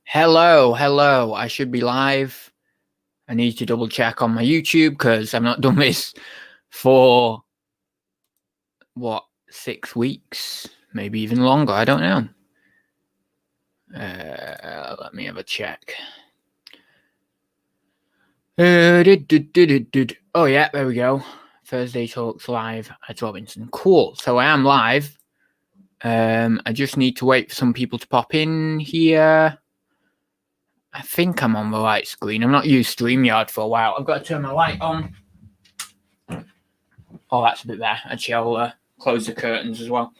Hello. I should be live. I need to double check on my YouTube because I've not done this for 6 weeks, maybe even longer. I don't know. Let me have a check. Oh yeah, there we go. Thursday Talks live at Robinson. Cool. So I am live. I just need to wait for some people to pop in here. I think I'm on the right screen. I've not used StreamYard for a while. I've got to turn my light on. Oh, that's a bit there. Actually, I'll close the curtains as well.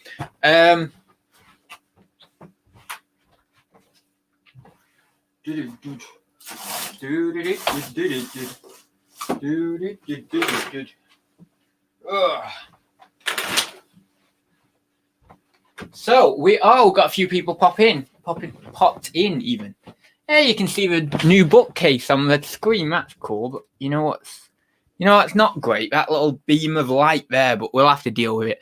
So we got a few people popped in even. Hey, you can see the new bookcase on the screen. That's cool. But you know what's not great? That little beam of light there. But we'll have to deal with it.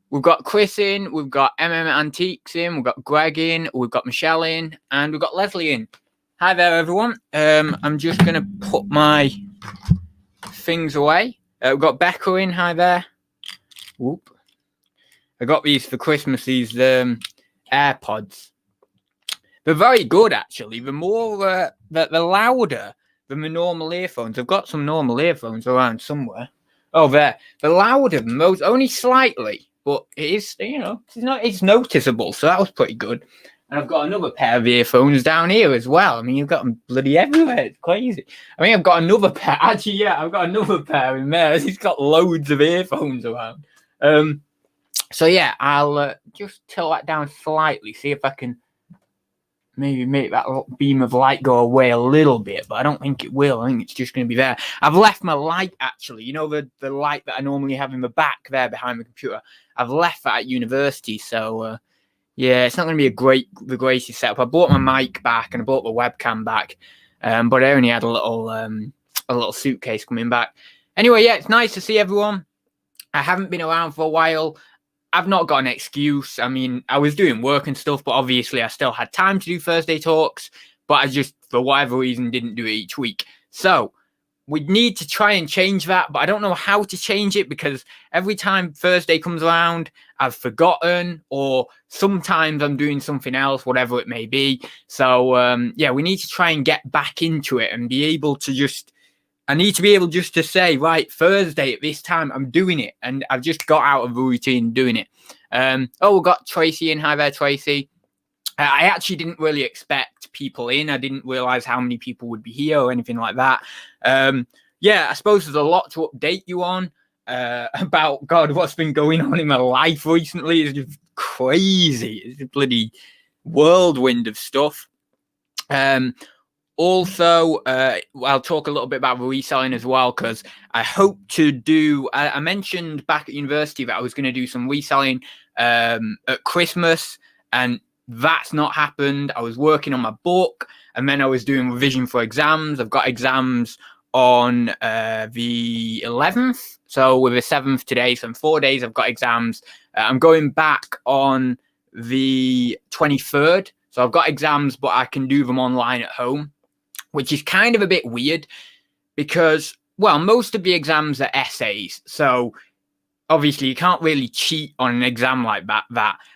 We've got Chris in. We've got Antiques in. We've got Greg in. We've got Michelle in, and we've got Leslie in. Hi there, everyone. I'm just gonna put my things away. We've got Becca in. Hi there. Whoop. I got these for Christmas. These AirPods. They're very good, actually. The more, the louder than the normal earphones. I've got some normal earphones around somewhere. Oh, there. The louder than those, only slightly, but it is, it's noticeable. So that was pretty good. And I've got another pair of earphones down here as well. I mean, you've got them bloody everywhere. It's crazy. I mean, I've got another pair. Actually, yeah, I've got another pair in there. He's got loads of earphones around. So yeah, I'll just tilt that down slightly. See if I can maybe make that beam of light go away a little bit, but I don't think it will. I think it's just going to be there. I've left my light, actually. You know, the light that I normally have in the back there behind the computer. I've left that at university, so yeah, it's not going to be the greatest setup. I bought my mic back and I bought the webcam back, but I only had a little suitcase coming back. Anyway, yeah, it's nice to see everyone. I haven't been around for a while. I've not got an excuse. I mean, I was doing work and stuff, but obviously I still had time to do Thursday Talks, but I just, for whatever reason, didn't do it each week. So we need to try and change that, but I don't know how to change it because every time Thursday comes around, I've forgotten, or sometimes I'm doing something else, whatever it may be. So, yeah, we need to try and get back into it and be able to I need to be able just to say, right, Thursday at this time, I'm doing it. And I've just got out of the routine doing it. We've got Tracy in. Hi there, Tracy. I actually didn't really expect people in. I didn't realize how many people would be here or anything like that. Yeah, I suppose there's a lot to update you on about, God, what's been going on in my life recently. It's just crazy. It's a bloody whirlwind of stuff. Also, I'll talk a little bit about reselling as well, because I hope to do, I mentioned back at university that I was going to do some reselling at Christmas, and that's not happened. I was working on my book, and then I was doing revision for exams. I've got exams on the 11th, so with the 7th today, so in 4 days I've got exams. I'm going back on the 23rd, so I've got exams, but I can do them online at home, which is kind of a bit weird because, well, most of the exams are essays. So obviously you can't really cheat on an exam like that.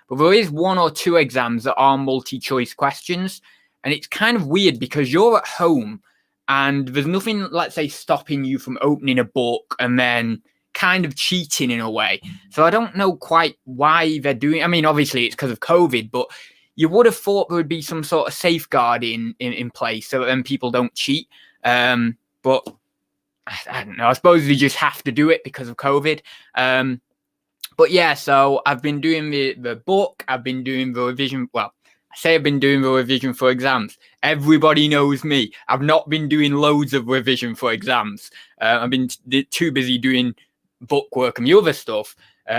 But there is 1 or 2 exams that are multi-choice questions. And it's kind of weird because you're at home and there's nothing, let's say, stopping you from opening a book and then kind of cheating in a way. So I don't know quite why they're doing. I mean, obviously it's because of COVID, but you would have thought there would be some sort of safeguard in place so that then people don't cheat. But I don't know. I suppose they just have to do it because of COVID. But yeah, so I've been doing the book. I've been doing the revision. Well, I say I've been doing the revision for exams. Everybody knows me. I've not been doing loads of revision for exams. I've been too busy doing book work and the other stuff.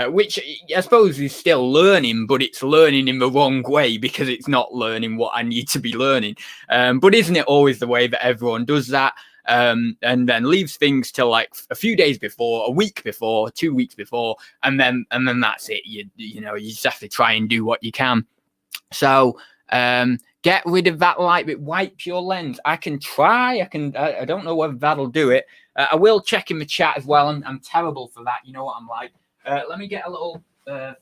Which I suppose is still learning, but it's learning in the wrong way because it's not learning what I need to be learning. But isn't it always the way that everyone does that? And then leaves things till like a few days before, a week before, 2 weeks before, and then that's it. You know, you just have to try and do what you can. So get rid of that light bit, wipe your lens. I can try. I don't know whether that'll do it. I will check in the chat as well. I'm terrible for that. You know what I'm like. Let me get a little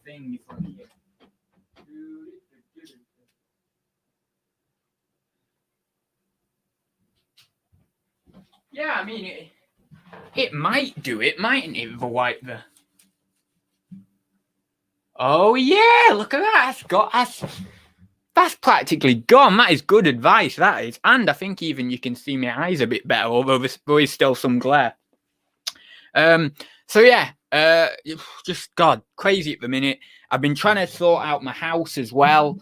thing from here. Yeah, I mean, it might do it, mightn't it, the white there? Oh, yeah, look at that. That's practically gone. That is good advice, that is. And I think even you can see my eyes a bit better, although there is still some glare. So, yeah, just, God, crazy at the minute. I've been trying to sort out my house as well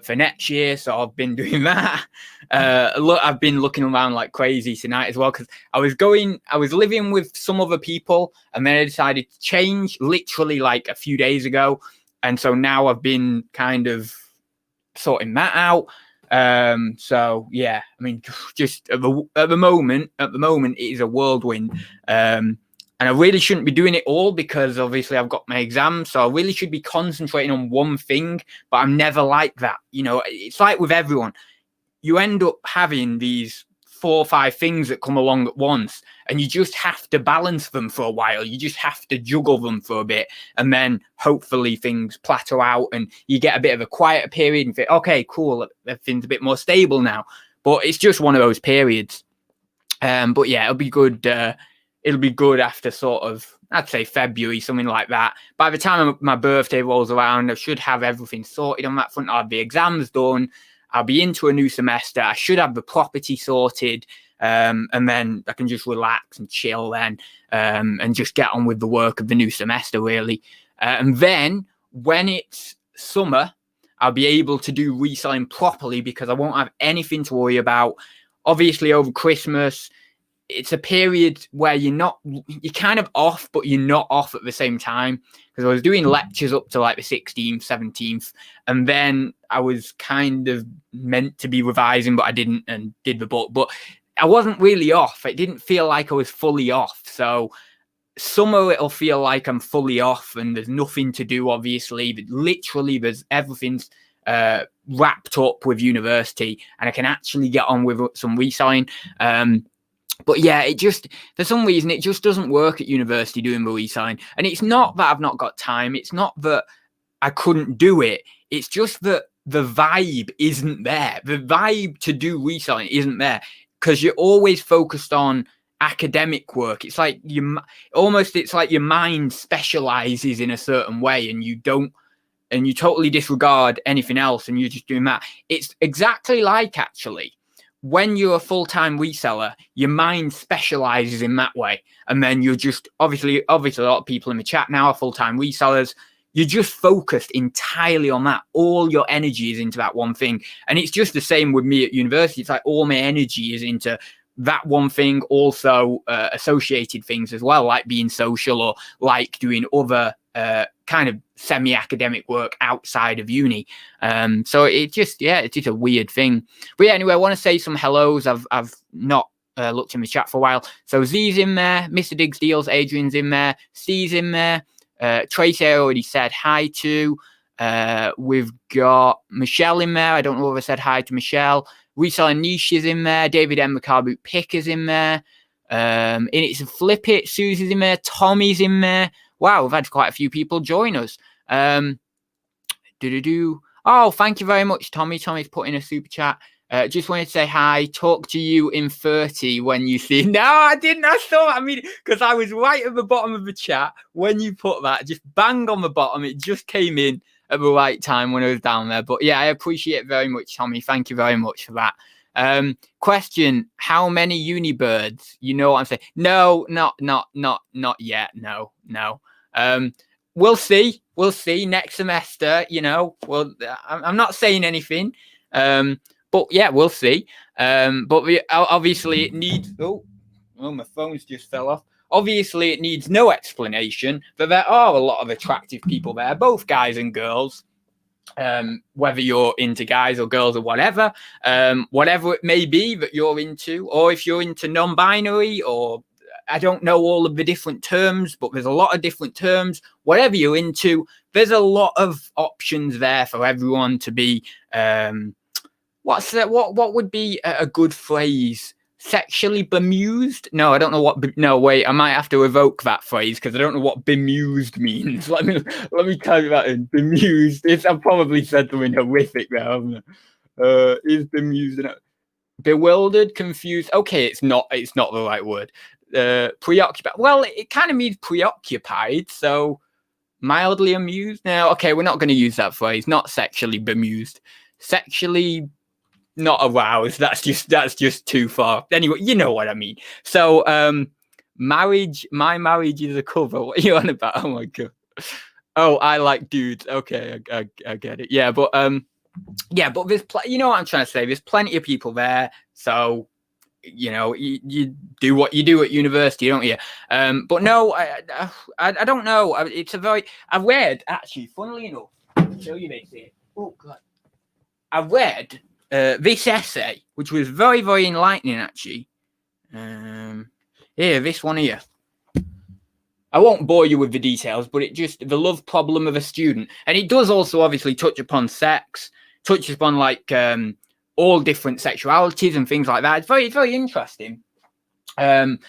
for next year, so I've been doing that. I've been looking around like crazy tonight as well, because I was living with some other people, and then I decided to change literally like a few days ago, and so now I've been kind of sorting that out. So yeah, I mean, just at the moment, it is a whirlwind. And I really shouldn't be doing it all, because obviously I've got my exams, so I really should be concentrating on one thing, but I'm never like that. You know, it's like with everyone. You end up having these 4 or 5 things that come along at once, and you just have to balance them for a while. You just have to juggle them for a bit, and then hopefully things plateau out and you get a bit of a quieter period and think, okay, cool, everything's a bit more stable now. But it's just one of those periods. But yeah, it'll be good. It'll be good after sort of, I'd say February, something like that. By the time my birthday rolls around, I should have everything sorted on that front. I'll have the exams done. I'll be into a new semester. I should have the property sorted. And then I can just relax and chill then, and just get on with the work of the new semester, really. And then when it's summer, I'll be able to do reselling properly, because I won't have anything to worry about. Obviously, over Christmas, it's a period where you're kind of off, but you're not off at the same time. Because I was doing lectures up to like the 16th, 17th, and then I was kind of meant to be revising, but I didn't, and did the book. But I wasn't really off. It didn't feel like I was fully off. So summer, it'll feel like I'm fully off, and there's nothing to do, obviously. But literally, everything's wrapped up with university, and I can actually get on with some reselling. But yeah, for some reason, it just doesn't work at university doing the reselling. And it's not that I've not got time. It's not that I couldn't do it. It's just that the vibe isn't there. The vibe to do reselling isn't there, because you're always focused on academic work. It's like it's like your mind specializes in a certain way, and you totally disregard anything else, and you're just doing that. It's exactly like, actually, when you're a full-time reseller, your mind specializes in that way. And then you're just, obviously a lot of people in the chat now are full-time resellers. You're just focused entirely on that. All your energy is into that one thing. And it's just the same with me at university. It's like all my energy is into that one thing, also associated things as well, like being social, or like doing other kind of semi-academic work outside of uni. So it's just a weird thing. But yeah, anyway, I want to say some hellos. I've not looked in the chat for a while. So Z's in there, Mr. Diggs Deals, Adrian's in there, C's in there, Tracy I already said hi to. We've got Michelle in there. I don't know if I said hi to Michelle. Reselling Niche is in there. David M. McCarr Boot Pick is in there. In it's a Flip It. Susie's in there. Tommy's in there. Wow, we've had quite a few people join us. Oh, thank you very much, Tommy. Tommy's put in a super chat. Just wanted to say hi. Talk to you in 30 when you see. No, I didn't. I saw. I mean, because I was right at the bottom of the chat when you put that. Just bang on the bottom. It just came in at the right time when I was down there. But yeah, I appreciate it very much, Tommy. Thank you very much for that. Question: how many uni birds? You know what I'm saying? No, not yet. No. We'll see. We'll see next semester. You know. Well, I'm not saying anything. But yeah, we'll see. But obviously it needs. Oh, my phone's just fell off. Obviously, it needs no explanation that there are a lot of attractive people there, both guys and girls. Whether you're into guys or girls or whatever it may be that you're into, or if you're into non-binary or I don't know all of the different terms, but there's a lot of different terms. Whatever you're into, there's a lot of options there for everyone to be. What would be a good phrase? Sexually bemused? No, I don't know what. No, wait, I might have to evoke that phrase because I don't know what bemused means. Let me type that in. Bemused. I've probably said something horrific there, haven't I? Is bemused? Bewildered, confused. Okay, it's not the right word. Preoccupied. Well, it kind of means preoccupied. So mildly amused. Now, okay, we're not going to use that phrase. Not sexually bemused. Sexually not aroused. That's just too far. Anyway, you know what I mean. So, marriage. My marriage is a cover. What are you on about? Oh my god. Oh, I like dudes. Okay, I get it. Yeah, but there's you know what I'm trying to say. There's plenty of people there. So, you know, you do what you do at university, don't you? But no, I don't know. I've read, actually, funnily enough, I'll show you this here. Oh god. I read this essay, which was very, very enlightening, actually. Here, this one here. I won't bore you with the details, but the love problem of a student. And it does also obviously touch upon sex, touches upon like all different sexualities and things like that. It's very, very interesting. And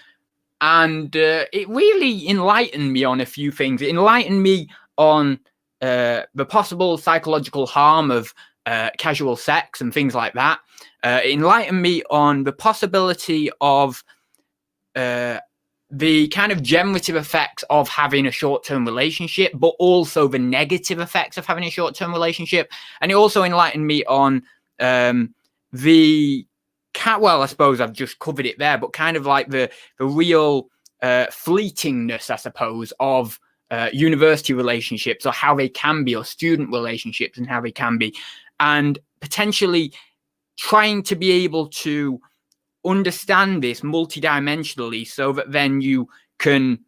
it really enlightened me on a few things. It enlightened me on the possible psychological harm of casual sex and things like that. It enlightened me on the possibility of the kind of generative effects of having a short-term relationship, but also the negative effects of having a short-term relationship. And it also enlightened me on well, I suppose I've just covered it there, but kind of like the real fleetingness, I suppose, of university relationships, or how they can be, or student relationships and how they can be, and potentially trying to be able to understand this multidimensionally so that then you can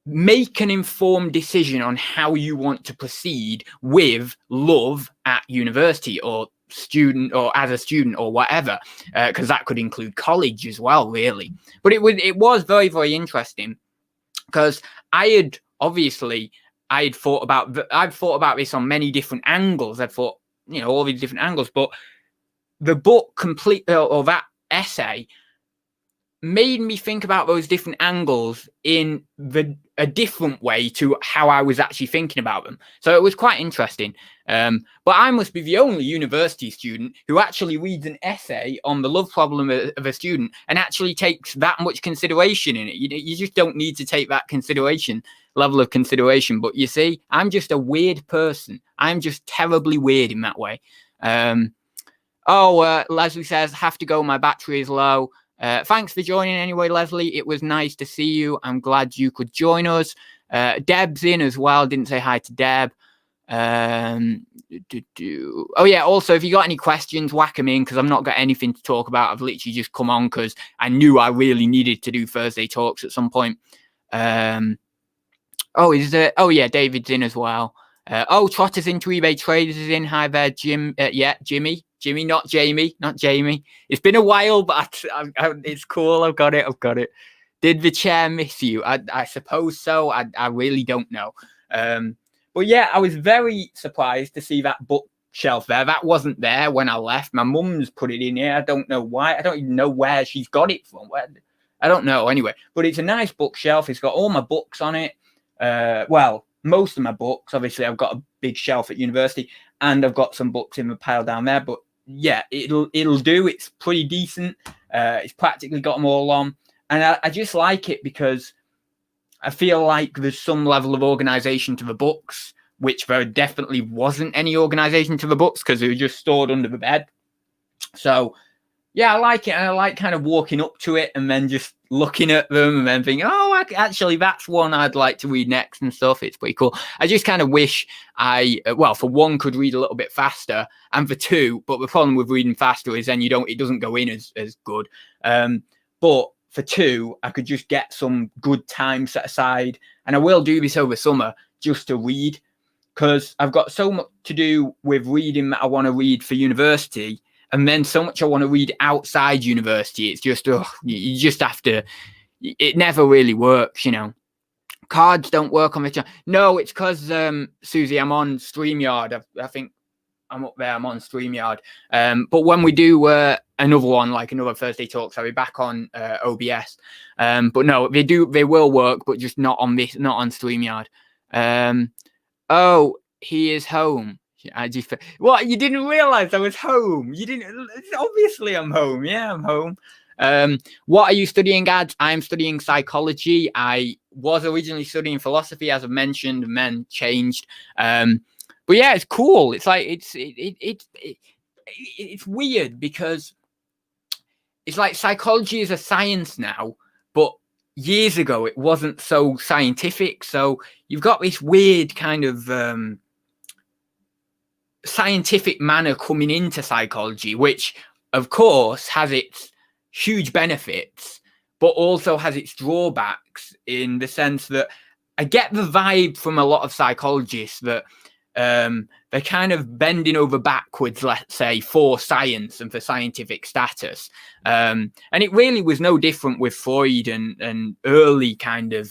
make an informed decision on how you want to proceed with love at university, or student, or as a student, or whatever, because that could include college as well, really. But it was very, very interesting, because I'd thought about this on many different angles. I'd thought, you know, all these different angles, but the book or that essay made me think about those different angles in a different way to how I was actually thinking about them. So it was quite interesting. But I must be the only university student who actually reads an essay on the love problem of a student and actually takes that much consideration in it. You just don't need to take that level of consideration. But you see, I'm just a weird person. I'm just terribly weird in that way. Leslie says, have to go, my battery is low. Thanks for joining anyway, Leslie. It was nice to see you. I'm glad you could join us. Deb's in as well. Didn't say hi to Deb. Oh yeah, also, if you got any questions, whack them in, because I've not got anything to talk about. I've literally just come on because I knew I really needed to do Thursday talks at some point. Oh yeah, David's in as well. Trotter's into eBay Traders is in. Hi there, Jim. Jimmy, not Jamie. It's been a while, but it's cool. I've got it. Did the chair miss you? I suppose so. I really don't know. But yeah, I was very surprised to see that bookshelf there. That wasn't there when I left. My mum's put it in here. I don't know why. I don't even know where she's got it from. I don't know. Anyway, but it's a nice bookshelf. It's got all my books on it. Well, most of my books. Obviously, I've got a big shelf at university, and I've got some books in the pile down there. But yeah, it'll do. It's pretty decent. It's practically got them all on, and I just like it because I feel like there's some level of organization to the books, which there definitely wasn't any organization to the books because they were just stored under the bed. So yeah, I like it. And I like kind of walking up to it and then just looking at them and then thinking, oh, actually, that's one I'd like to read next and stuff. It's pretty cool. I just kind of wish for one, could read a little bit faster, and for two, but the problem with reading faster is then it doesn't go in as good. But for two, I could just get some good time set aside, and I will do this over summer just to read, because I've got so much to do with reading that I want to read for university, and then so much I want to read outside university. It's just you just have to it never really works, Cards don't work on the channel. No, it's because Susie, I'm on StreamYard. I think I'm up there. I'm on StreamYard. But when we do another one, like another Thursday Talks, I'll be back on OBS. But no, they will work, but just not on StreamYard. Oh, he is home. What? You didn't realize I was home? You didn't? Obviously, I'm home. Yeah, I'm home. What are you studying, Adz? I'm studying psychology. I was originally studying philosophy, as I mentioned, and then changed. But yeah, it's cool. It's like it's weird because it's like psychology is a science now, but years ago it wasn't so scientific. So you've got this weird kind of scientific manner coming into psychology, which of course has its huge benefits, but also has its drawbacks in the sense that I get the vibe from a lot of psychologists that they're kind of bending over backwards, let's say, for science and for scientific status. And it really was no different with Freud and early kind of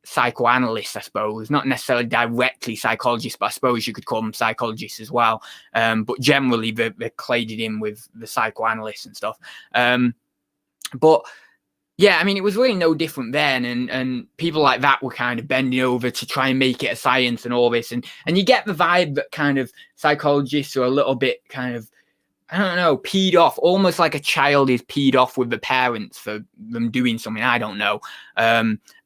psychoanalysts, I suppose, not necessarily directly psychologists, but I suppose you could call them psychologists as well. But generally they're claded in with the psychoanalysts and stuff. But yeah, I mean, it was really no different then, and people like that were kind of bending over to try and make it a science and all this, and you get the vibe that kind of psychologists are a little bit kind of, I don't know, peed off, almost like a child is peed off with the parents for them doing something, I don't know.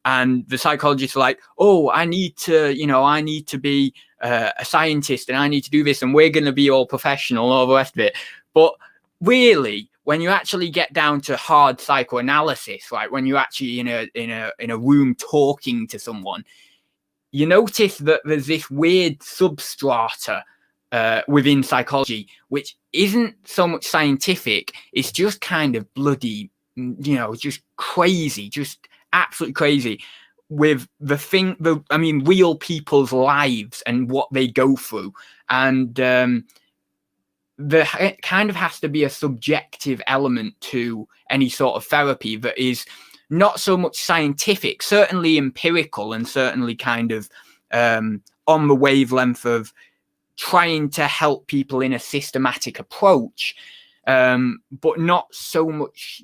And the psychologists are like, oh, I need to be a scientist and I need to do this and we're going to be all professional and all the rest of it. But really, when you actually get down to hard psychoanalysis, like when you're actually in a room talking to someone, you notice that there's this weird substrata within psychology, which isn't so much scientific. It's just kind of bloody, just crazy, just absolutely crazy with real people's lives and what they go through. And there kind of has to be a subjective element to any sort of therapy that is not so much scientific, certainly empirical, and certainly kind of on the wavelength of trying to help people in a systematic approach, but not so much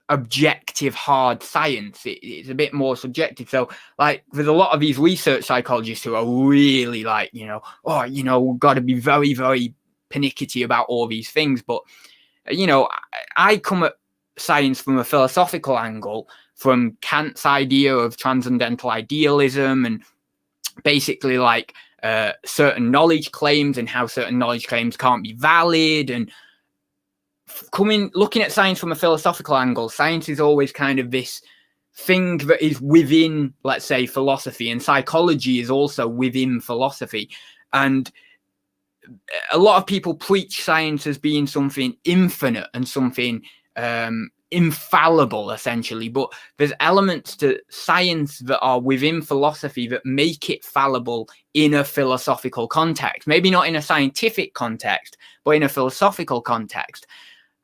objective hard science. It's a bit more subjective. So like there's a lot of these research psychologists who are really like, we've got to be very, very pernickety about all these things. But I come at science from a philosophical angle, from Kant's idea of transcendental idealism, and basically like certain knowledge claims and how certain knowledge claims can't be valid. And looking at science from a philosophical angle, science is always kind of this thing that is within, let's say, philosophy, and psychology is also within philosophy. And a lot of people preach science as being something infinite and something infallible, essentially, but there's elements to science that are within philosophy that make it fallible in a philosophical context, maybe not in a scientific context, but in a philosophical context.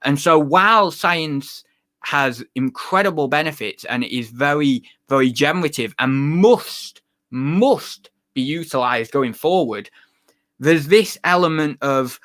And so while science has incredible benefits and it is very, very generative and must be utilized going forward, there's this element of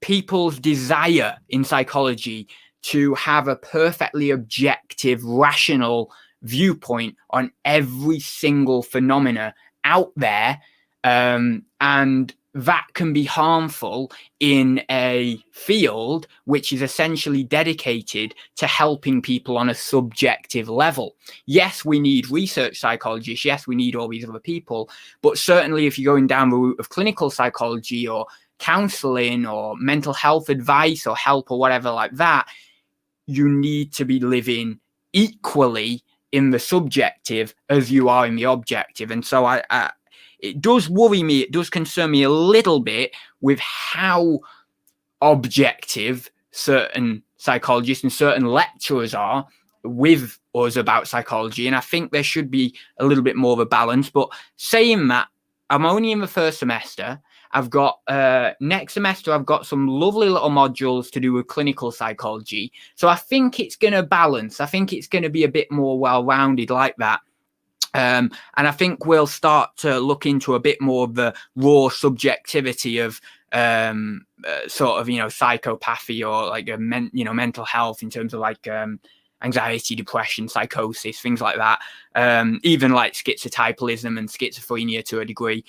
people's desire in psychology to have a perfectly objective, rational viewpoint on every single phenomena out there. And that can be harmful in a field which is essentially dedicated to helping people on a subjective level. Yes, we need research psychologists. Yes, we need all these other people. But certainly if you're going down the route of clinical psychology or counseling or mental health advice or help or whatever like that, you need to be living equally in the subjective as you are in the objective. And so it does worry me, it does concern me a little bit with how objective certain psychologists and certain lecturers are with us about psychology. And I think there should be a little bit more of a balance. But saying that, I'm only in the first semester. I've got next semester, I've got some lovely little modules to do with clinical psychology. So I think it's going to balance. I think it's going to be a bit more well-rounded like that. And I think we'll start to look into a bit more of the raw subjectivity of sort of, psychopathy or like mental health in terms of like anxiety, depression, psychosis, things like that. Even like schizotypalism and schizophrenia to a degree.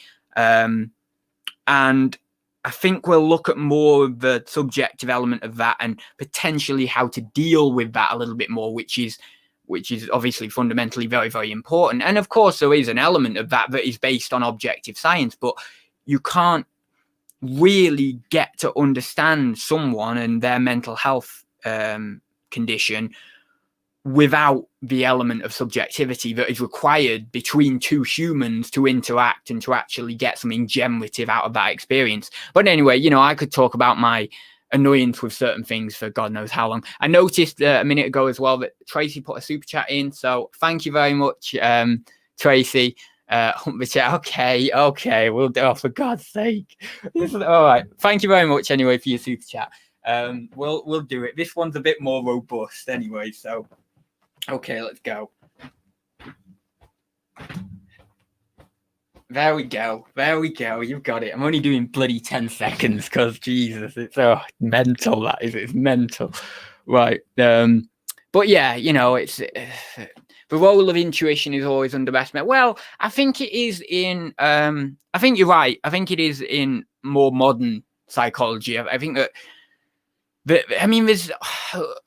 And I think we'll look at more of the subjective element of that and potentially how to deal with that a little bit more, which is obviously fundamentally very, very important. And of course, there is an element of that is based on objective science, but you can't really get to understand someone and their mental health condition without the element of subjectivity that is required between two humans to interact and to actually get something generative out of that experience. But anyway, I could talk about my annoyance with certain things for God knows how long. I noticed a minute ago as well that Tracy put a super chat in, so thank you very much, Tracy. Hump the chat. Okay, we'll do. Oh, for God's sake! All right, thank you very much anyway for your super chat. We'll do it. This one's a bit more robust anyway, so okay, let's go. There we go. You've got it. I'm only doing bloody 10 seconds because Jesus, it's mental. That is, it's mental. Right. But yeah, it's the role of intuition is always underestimated. Well, I think it is in. I think you're right. I think it is in more modern psychology. I think that. There's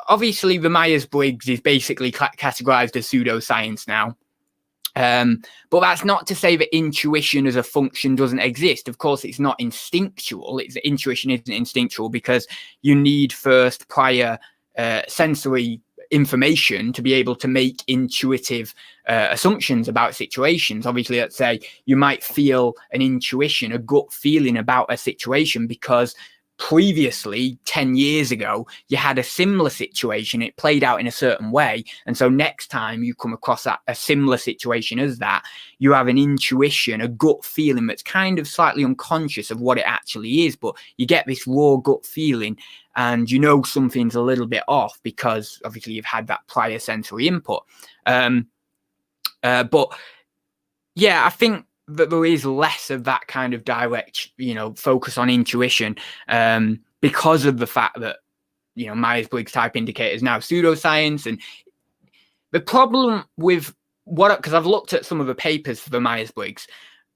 obviously the Myers-Briggs is basically categorized as pseudoscience now. But that's not to say that intuition as a function doesn't exist. Of course, it's not instinctual. Intuition isn't instinctual because you need first prior sensory information to be able to make intuitive assumptions about situations. Obviously, let's say you might feel an intuition, a gut feeling about a situation because previously 10 years ago you had a similar situation, it played out in a certain way, and so next time you come across a similar situation as that, you have an intuition, a gut feeling that's kind of slightly unconscious of what it actually is, but you get this raw gut feeling and something's a little bit off because obviously you've had that prior sensory input. But yeah, I think that there is less of that kind of direct, focus on intuition because of the fact that, Myers-Briggs type indicators now pseudoscience. And the problem with because I've looked at some of the papers for the Myers-Briggs,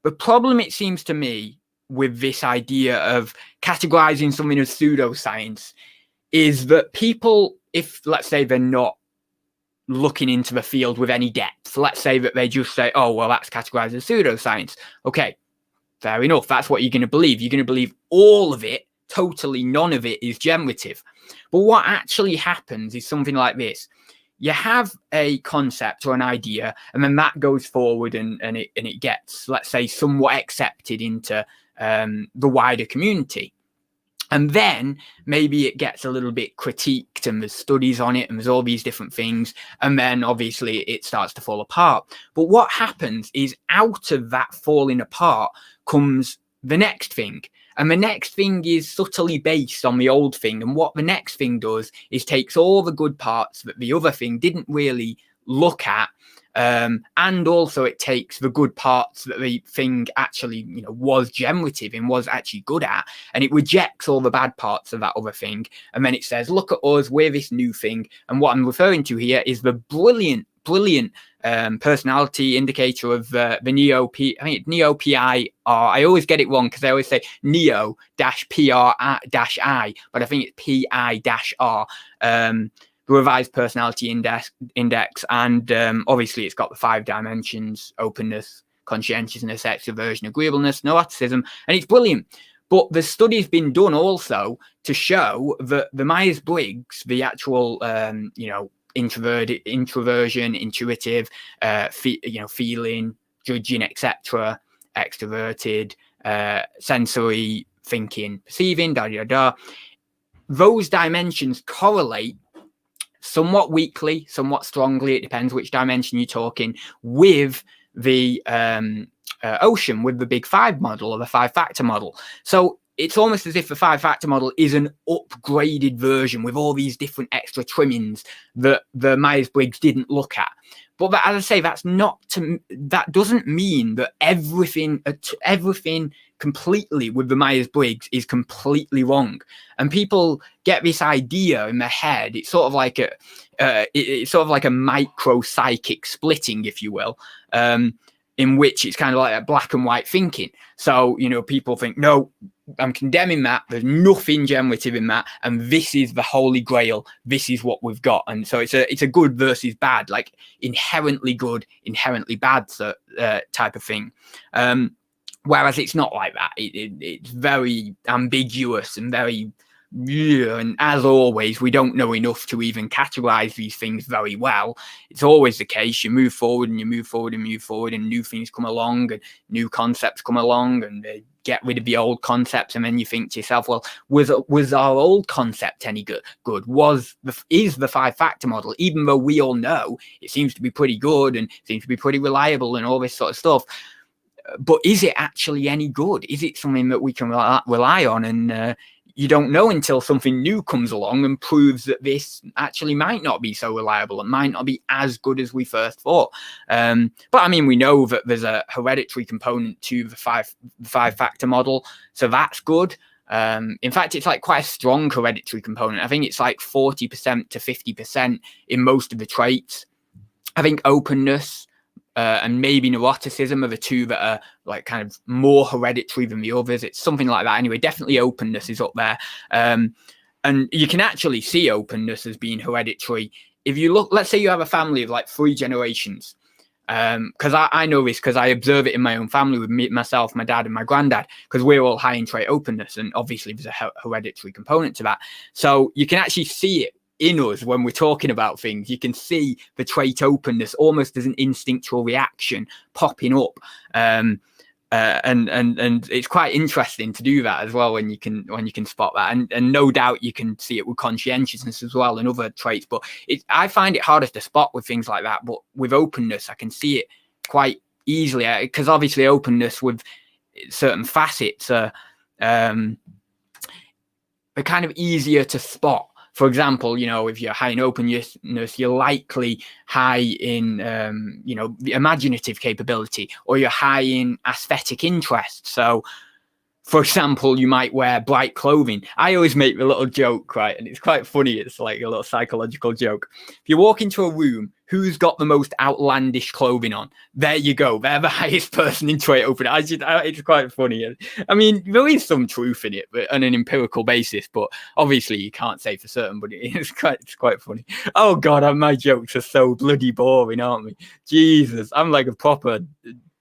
the problem it seems to me with this idea of categorizing something as pseudoscience is that people, if let's say they're not looking into the field with any depth, let's say that they just say, oh, well, that's categorized as pseudoscience. Okay, fair enough. That's what you're going to believe. You're going to believe all of it, totally none of it is generative. But what actually happens is something like this. You have a concept or an idea, and then that goes forward and it gets, let's say, somewhat accepted into the wider community. And then maybe it gets a little bit critiqued and there's studies on it and there's all these different things. And then obviously it starts to fall apart. But what happens is out of that falling apart comes the next thing. And the next thing is subtly based on the old thing. And what the next thing does is takes all the good parts that the other thing didn't really look at. And also it takes the good parts that the thing actually, was generative and was actually good at, and it rejects all the bad parts of that other thing. And then it says, look at us, we're this new thing. And what I'm referring to here is the brilliant personality indicator of the Neo-PIR. I always get it wrong because I always say Neo-PR-I, but I think it's PI-R. Revised personality index, and obviously it's got the 5 dimensions: openness, conscientiousness, extroversion, agreeableness, neuroticism, and it's brilliant. But the study's been done also to show that the Myers-Briggs, the actual introversion, intuitive, feeling, judging, etc., extroverted, sensory, thinking, perceiving, those dimensions correlate somewhat weakly, somewhat strongly, it depends which dimension you're talking, with the ocean with the big five model or the five factor model. So it's almost as if the five factor model is an upgraded version with all these different extra trimmings that the Myers-Briggs didn't look at. But as I say, that doesn't mean that everything completely with the Myers-Briggs is completely wrong. And people get this idea in their head. It's sort of like a micro psychic splitting, if you will, in which it's kind of like a black and white thinking. So, people think, no, I'm condemning that. There's nothing generative in that. And this is the holy grail. This is what we've got. And so it's a good versus bad, like inherently good, inherently bad type of thing. Whereas it's not like that. It's very ambiguous and very, and as always, we don't know enough to even categorize these things very well. It's always the case. You move forward and you move forward and move forward, and new things come along and new concepts come along, and they get rid of the old concepts. And then you think to yourself, well, was our old concept any good? Is the five factor model, even though we all know it seems to be pretty good and seems to be pretty reliable and all this sort of stuff, but is it actually any good? Is it something that we can rely on? And you don't know until something new comes along and proves that this actually might not be so reliable and might not be as good as we first thought. But I mean, we know that there's a hereditary component to the five factor model, so that's good. In fact, it's like quite a strong hereditary component. I think it's like 40% to 50% in most of the traits. I think openness and maybe neuroticism are the two that are like kind of more hereditary than the others. It's something like that. Anyway, definitely openness is up there. And you can actually see openness as being hereditary. If you look, let's say you have a family of like 3 generations. Because I know this because I observe it in my own family with myself, my dad and my granddad, because we're all high in trait openness. And obviously there's a hereditary component to that. So you can actually see it in us when we're talking about things. You can see the trait openness almost as an instinctual reaction popping up, and it's quite interesting to do that as well when you can spot that, and no doubt you can see it with conscientiousness as well and other traits. But I find it harder to spot with things like that. But with openness, I can see it quite easily, because obviously openness with certain facets are kind of easier to spot. For example, if you're high in openness, you're likely high in, the imaginative capability, or you're high in aesthetic interest. So, for example, you might wear bright clothing. I always make the little joke, right? And it's quite funny. It's like a little psychological joke. If you walk into a room, who's got the most outlandish clothing on? There you go. They're the highest person in trait openness. It's quite funny. I mean, there is some truth in it, but on an empirical basis. But obviously, you can't say for certain. But it's quite funny. Oh God, my jokes are so bloody boring, aren't we? Jesus, I'm like a proper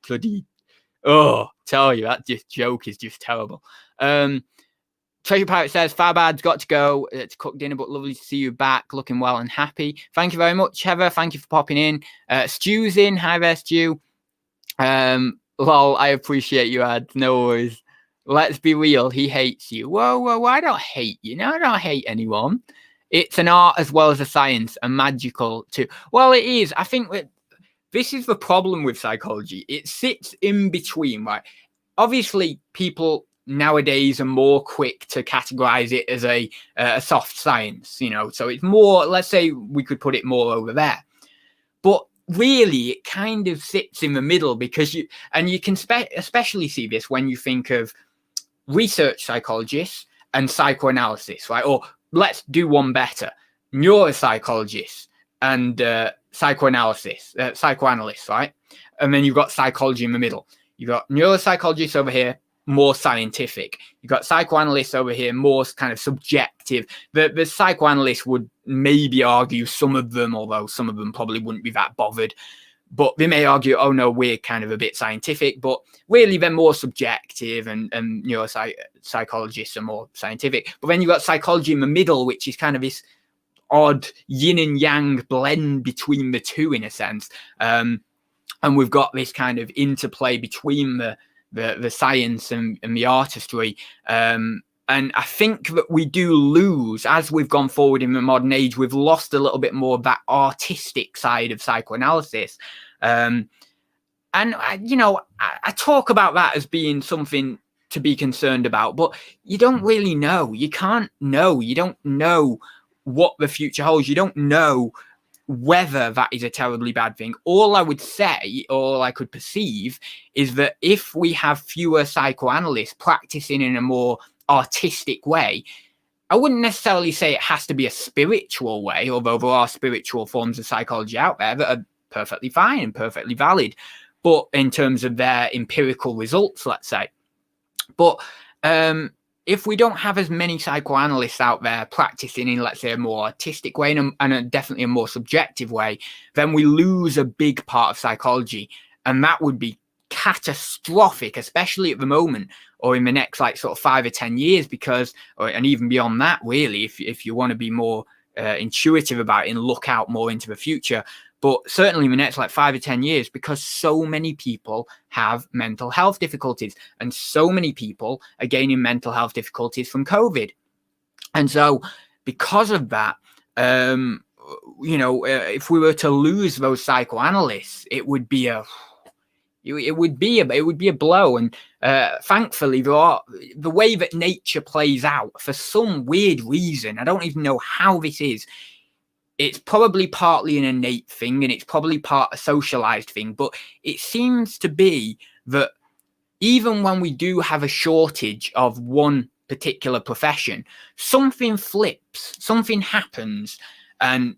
bloody. Oh, tell you, that joke is just terrible. Treasure Pirate says, Fab Adz, got to go to cook dinner, but lovely to see you back, looking well and happy. Thank you very much, Heather. Thank you for popping in. Stu's in. Hi there, Stu. Lol, I appreciate you, Adz. No worries. Let's be real. He hates you. Whoa, I don't hate you. No, I don't hate anyone. It's an art as well as a science, and magical too. Well, it is. I think that this is the problem with psychology. It sits in between, right? Obviously, people nowadays are more quick to categorize it as a soft science, so it's more, let's say we could put it more over there. But really, it kind of sits in the middle, because you can especially see this when you think of research psychologists and psychoanalysis, right? Or let's do one better, neuropsychologists and psychoanalysts, right? And then you've got psychology in the middle. You've got neuropsychologists over here, more scientific. You've got psychoanalysts over here, more kind of subjective. The psychoanalysts would maybe argue, some of them, although some of them probably wouldn't be that bothered, but they may argue, oh no, we're kind of a bit scientific, but really they're more subjective, and neuropsychologists are more scientific. But then you've got psychology in the middle, which is kind of this odd yin and yang blend between the two, in a sense. And we've got this kind of interplay between the science and the artistry. And I think that we do lose, as we've gone forward in the modern age, we've lost a little bit more of that artistic side of psychoanalysis. And And I talk about that as being something to be concerned about, but you don't really know. You can't know. You don't know what the future holds. You don't know whether that is a terribly bad thing. All I would say, all I could perceive, is that if we have fewer psychoanalysts practicing in a more artistic way, I wouldn't necessarily say it has to be a spiritual way, although there are spiritual forms of psychology out there that are perfectly fine and perfectly valid, but in terms of their empirical results, let's say. But if we don't have as many psychoanalysts out there practicing in, let's say, a more artistic way and definitely a more subjective way, then we lose a big part of psychology. And that would be catastrophic, especially at the moment or in the next like sort of 5 or 10 years, because, and even beyond that, really, if you want to be more intuitive about it and look out more into the future. But certainly in the next like 5 or 10 years, because so many people have mental health difficulties and so many people are gaining mental health difficulties from COVID. And so because of that, if we were to lose those psychoanalysts, it would be a blow. And thankfully, the way that nature plays out, for some weird reason, I don't even know how this is, it's probably partly an innate thing and it's probably part a socialized thing, but it seems to be that even when we do have a shortage of one particular profession, something flips, something happens, and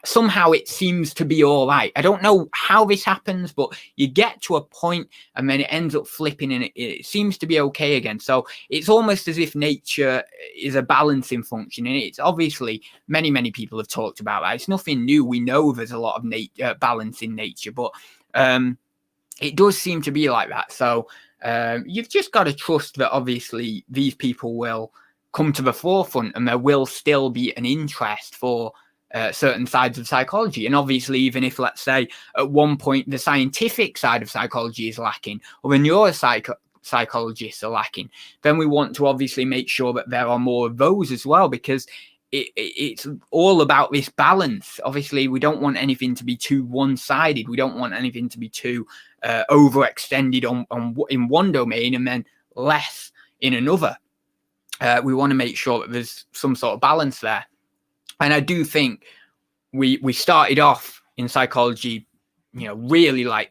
somehow it seems to be all right. I don't know how this happens, but you get to a point and then it ends up flipping and it seems to be okay again. So it's almost as if nature is a balancing function. And it's obviously many people have talked about that. It's nothing new. We know there's a lot of balance in nature, but it does seem to be like that. So you've just got to trust that obviously these people will come to the forefront and there will still be an interest for certain sides of psychology. And obviously, even if, let's say, at one point the scientific side of psychology is lacking or the neuropsychologists are lacking, then we want to obviously make sure that there are more of those as well, because it's all about this balance. Obviously, we don't want anything to be too one-sided. We don't want anything to be too overextended in one domain and then less in another. We want to make sure that there's some sort of balance there. And I do think we started off in psychology, really like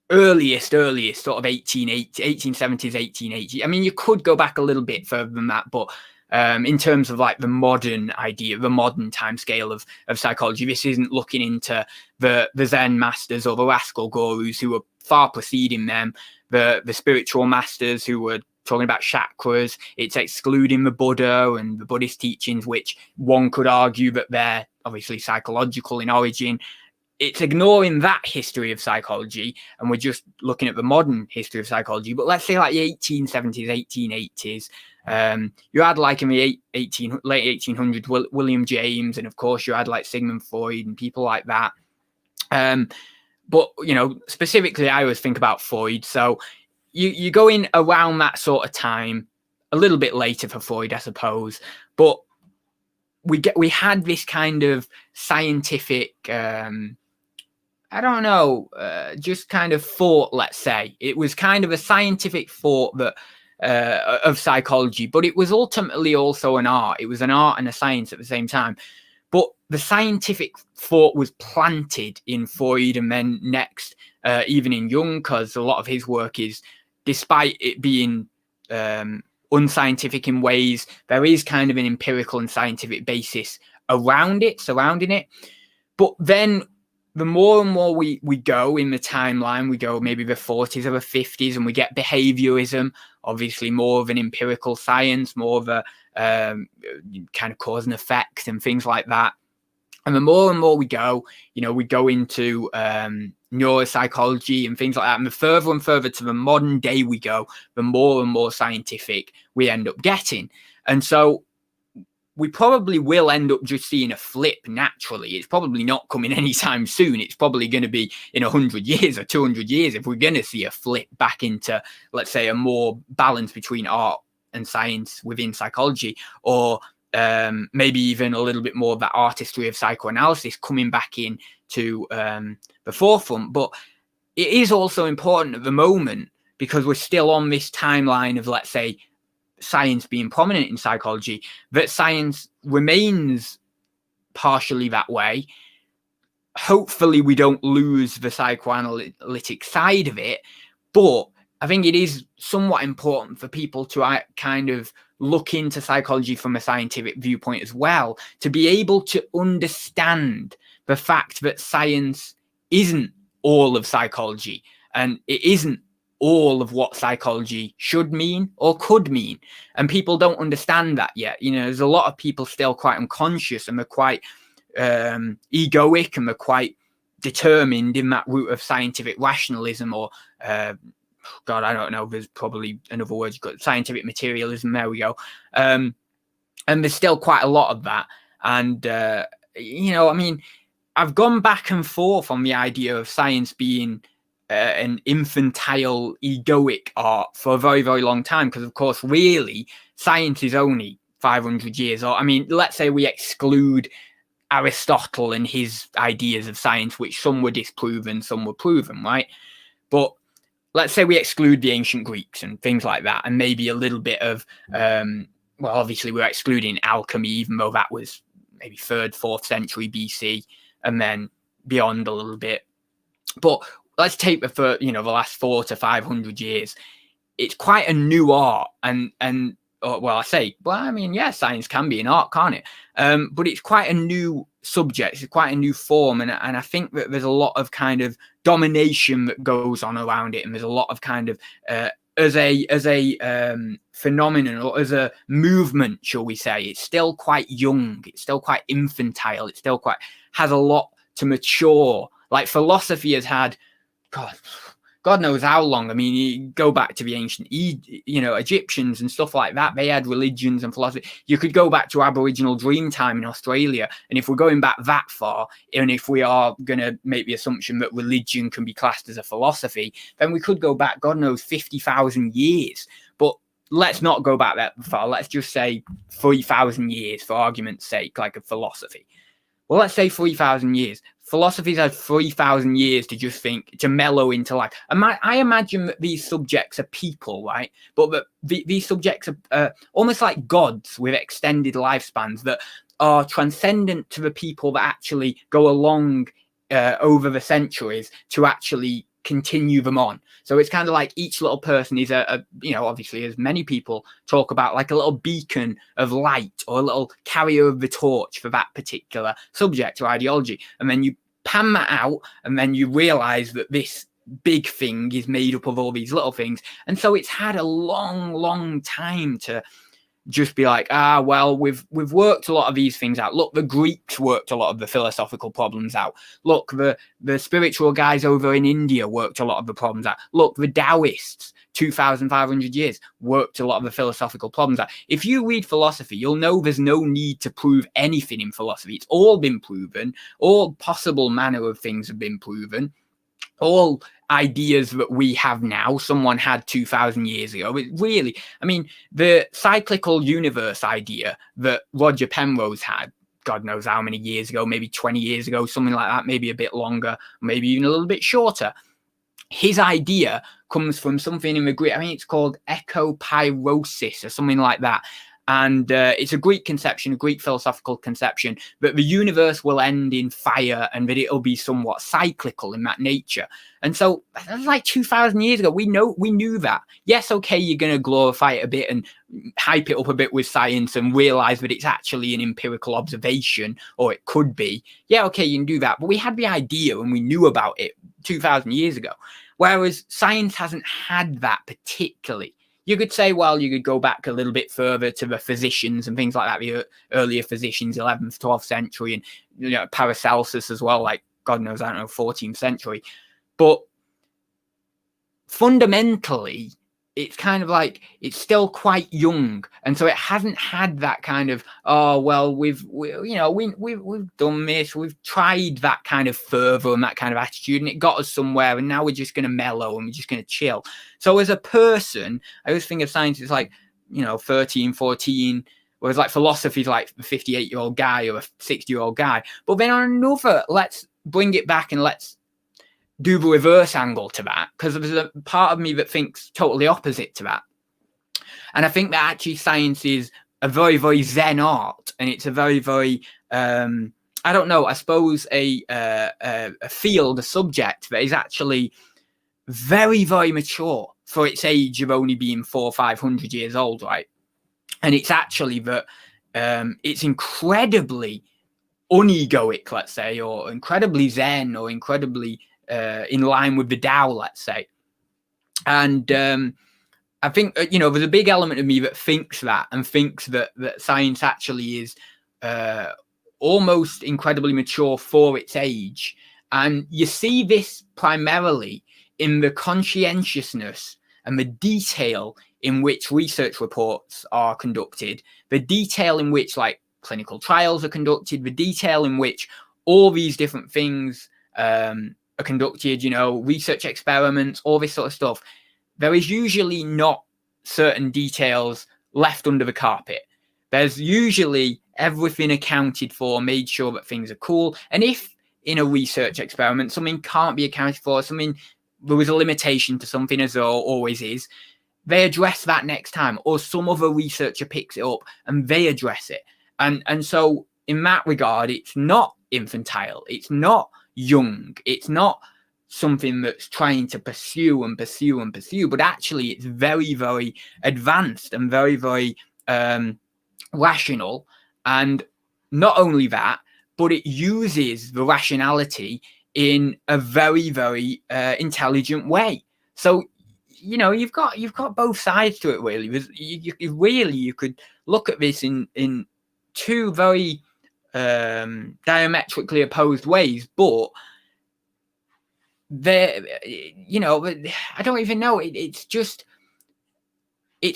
earliest sort of 1870s, 1880s. I mean, you could go back a little bit further than that, but in terms of like the modern idea, the modern timescale of psychology, this isn't looking into the Zen masters or the rascal gurus who were far preceding them, the spiritual masters who were talking about chakras. It's excluding the Buddha and the Buddhist teachings, which one could argue that they're obviously psychological in origin. It's ignoring that history of psychology, and we're just looking at the modern history of psychology. But let's say like the 1870s, 1880s, you had like in the late 1800s, William James, and of course you had like Sigmund Freud and people like that. But, specifically, I always think about Freud. So you go in around that sort of time, a little bit later for Freud, I suppose. But we had this kind of scientific, just kind of thought, let's say. It was kind of a scientific thought that of psychology, but it was ultimately also an art. It was an art and a science at the same time. But the scientific thought was planted in Freud and then next, even in Jung, because a lot of his work is, despite it being unscientific in ways, there is kind of an empirical and scientific basis surrounding it. But then the more and more we go in the timeline, we go maybe the 40s or the 50s, and we get behaviorism, obviously more of an empirical science, more of a kind of cause and effects and things like that. And the more and more we go, we go into neuropsychology and things like that. And the further and further to the modern day we go, the more and more scientific we end up getting. And so we probably will end up just seeing a flip naturally. It's probably not coming anytime soon. It's probably going to be in 100 years or 200 years if we're going to see a flip back into, let's say, a more balance between art and science within psychology, or maybe even a little bit more of that artistry of psychoanalysis coming back in to the forefront. But it is also important at the moment, because we're still on this timeline of, let's say, science being prominent in psychology, that science remains partially that way. Hopefully we don't lose the psychoanalytic side of it, but I think it is somewhat important for people to kind of look into psychology from a scientific viewpoint as well, to be able to understand the fact that science isn't all of psychology, and it isn't all of what psychology should mean or could mean. And people don't understand that yet. There's a lot of people still quite unconscious, and they're quite egoic, and they're quite determined in that route of scientific rationalism, or God, I don't know, there's probably another word you've got, scientific materialism, there we go. And there's still quite a lot of that. And, I mean, I've gone back and forth on the idea of science being an infantile, egoic art for a very, very long time, because, of course, really, science is only 500 years old. I mean, let's say we exclude Aristotle and his ideas of science, which some were disproven, some were proven, right? But let's say we exclude the ancient Greeks and things like that, and maybe a little bit of, obviously we're excluding alchemy, even though that was maybe 3rd, 4th century BC, and then beyond a little bit. But let's take the last 400 to 500 years. It's quite a new art, science can be an art, can't it? But it's quite a new subject. It's quite a new form, and I think that there's a lot of kind of domination that goes on around it, and there's a lot of kind of as a phenomenon, or as a movement, shall we say. It's still quite young. It's still quite infantile. It still has a lot to mature. Like philosophy has had, God knows how long. I mean, you go back to the ancient, Egyptians and stuff like that. They had religions and philosophy. You could go back to Aboriginal Dreamtime in Australia. And if we're going back that far, and if we are going to make the assumption that religion can be classed as a philosophy, then we could go back, God knows, 50,000 years. But let's not go back that far. Let's just say 3,000 years for argument's sake, like a philosophy. Well, let's say 3,000 years. Philosophy's had 3,000 years to just think, to mellow into life. I imagine that these subjects are people, right? But that these subjects are almost like gods with extended lifespans that are transcendent to the people that actually go along over the centuries to actually continue them on. So it's kind of like each little person is obviously, as many people talk about, like a little beacon of light, or a little carrier of the torch for that particular subject or ideology. And then you pan that out, and then you realize that this big thing is made up of all these little things. And so it's had a long, long time to just be like, we've worked a lot of these things out. Look, the Greeks worked a lot of the philosophical problems out. Look, the spiritual guys over in India worked a lot of the problems out. Look, the Taoists, 2,500 years, worked a lot of the philosophical problems out. If you read philosophy, you'll know there's no need to prove anything in philosophy. It's all been proven. All possible manner of things have been proven. All ideas that we have now, someone had 2,000 years ago. It really, I mean, the cyclical universe idea that Roger Penrose had, God knows how many years ago, maybe 20 years ago, something like that, maybe a bit longer, maybe even a little bit shorter. His idea comes from something in the Greek, I mean, it's called echopyrosis or something like that. And it's a Greek conception, a Greek philosophical conception, that the universe will end in fire and that it'll be somewhat cyclical in that nature. And so that's like 2,000 years ago. We knew that. Yes, okay, you're going to glorify it a bit and hype it up a bit with science and realize that it's actually an empirical observation, or it could be. Yeah, okay, you can do that. But we had the idea and we knew about it 2,000 years ago. Whereas science hasn't had that particularly. You could say, well, you could go back a little bit further to the physicians and things like that, the earlier physicians, 11th, 12th century, and Paracelsus as well, like, God knows, 14th century. But fundamentally, it's kind of like, it's still quite young. And so it hasn't had that kind of, we've done this, we've tried that kind of fervor and that kind of attitude, and it got us somewhere, and now we're just going to mellow and we're just going to chill. So as a person, I always think of science as like, 13, 14, whereas like philosophy is like a 58-year-old guy or a 60-year-old guy. But then on another, let's bring it back and let's do the reverse angle to that, because there's a part of me that thinks totally opposite to that. And I think that actually science is a very, very Zen art, and it's a very, very I don't know, I suppose a field, a subject that is actually very, very mature for its age of only being 400 or 500 years old, right? And it's actually that it's incredibly unegoic, let's say, or incredibly Zen, or incredibly in line with the Tao, let's say. And I think, there's a big element of me that thinks that, and thinks that science actually is almost incredibly mature for its age. And you see this primarily in the conscientiousness and the detail in which research reports are conducted, the detail in which like clinical trials are conducted, the detail in which all these different things are conducted, research experiments, all this sort of stuff. There is usually not certain details left under the carpet. There's usually everything accounted for, made sure that things are cool. And if in a research experiment something can't be accounted for, there was a limitation to something, as there always is, they address that next time, or some other researcher picks it up and they address it. And so in that regard, it's not infantile, it's not young, it's not something that's trying to pursue, but actually it's very, very advanced and very, very rational. And not only that, but it uses the rationality in a very, very intelligent way. So you've got both sides to it, really. You could look at this in two very diametrically opposed ways, but I don't even know. It's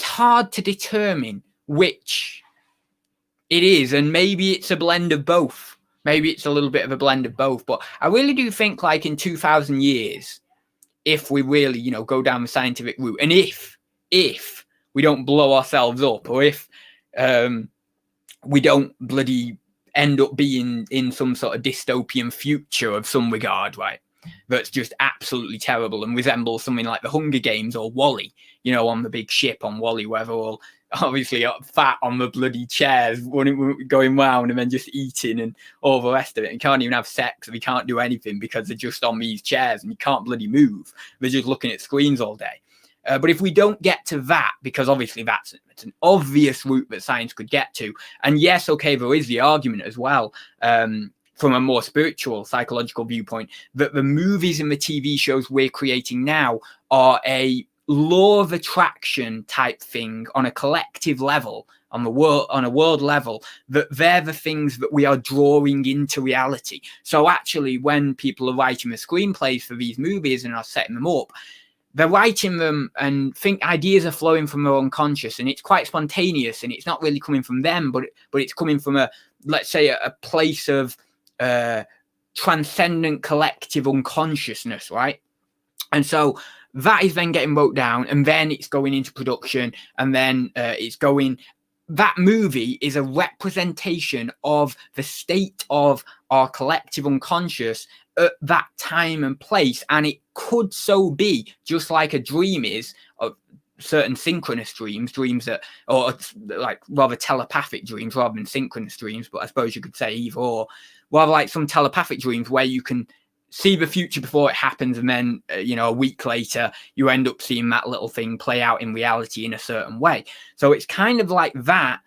hard to determine which it is, and maybe it's a blend of both. Maybe it's a little bit of a blend of both. But I really do think, like, in 2,000 years, if we really, go down the scientific route, and if we don't blow ourselves up, or if we don't bloody end up being in some sort of dystopian future of some regard, right? That's just absolutely terrible and resembles something like the Hunger Games or WALL-E, on the big ship on WALL-E, where they're all obviously fat on the bloody chairs, going round and then just eating and all the rest of it. You can't even have sex, and we can't do anything because they're just on these chairs and you can't bloody move. They're just looking at screens all day. But if we don't get to that, because obviously it's an obvious route that science could get to, and yes, okay, there is the argument as well, from a more spiritual, psychological viewpoint, that the movies and the TV shows we're creating now are a law of attraction type thing on a collective level, on a world level, that they're the things that we are drawing into reality. So actually, when people are writing the screenplays for these movies and are setting them up, they're writing them and think ideas are flowing from their unconscious, and it's quite spontaneous, and it's not really coming from them, but it's coming from let's say a place of transcendent collective unconsciousness, right? And so that is then getting wrote down, and then it's going into production, and then that movie is a representation of the state of our collective unconscious at that time and place. And it could so be, just like a dream is, of certain synchronous dreams that, or like rather telepathic dreams rather than synchronous dreams, but I suppose you could say either or, rather like some telepathic dreams where you can see the future before it happens, and then a week later you end up seeing that little thing play out in reality in a certain way. So it's kind of like that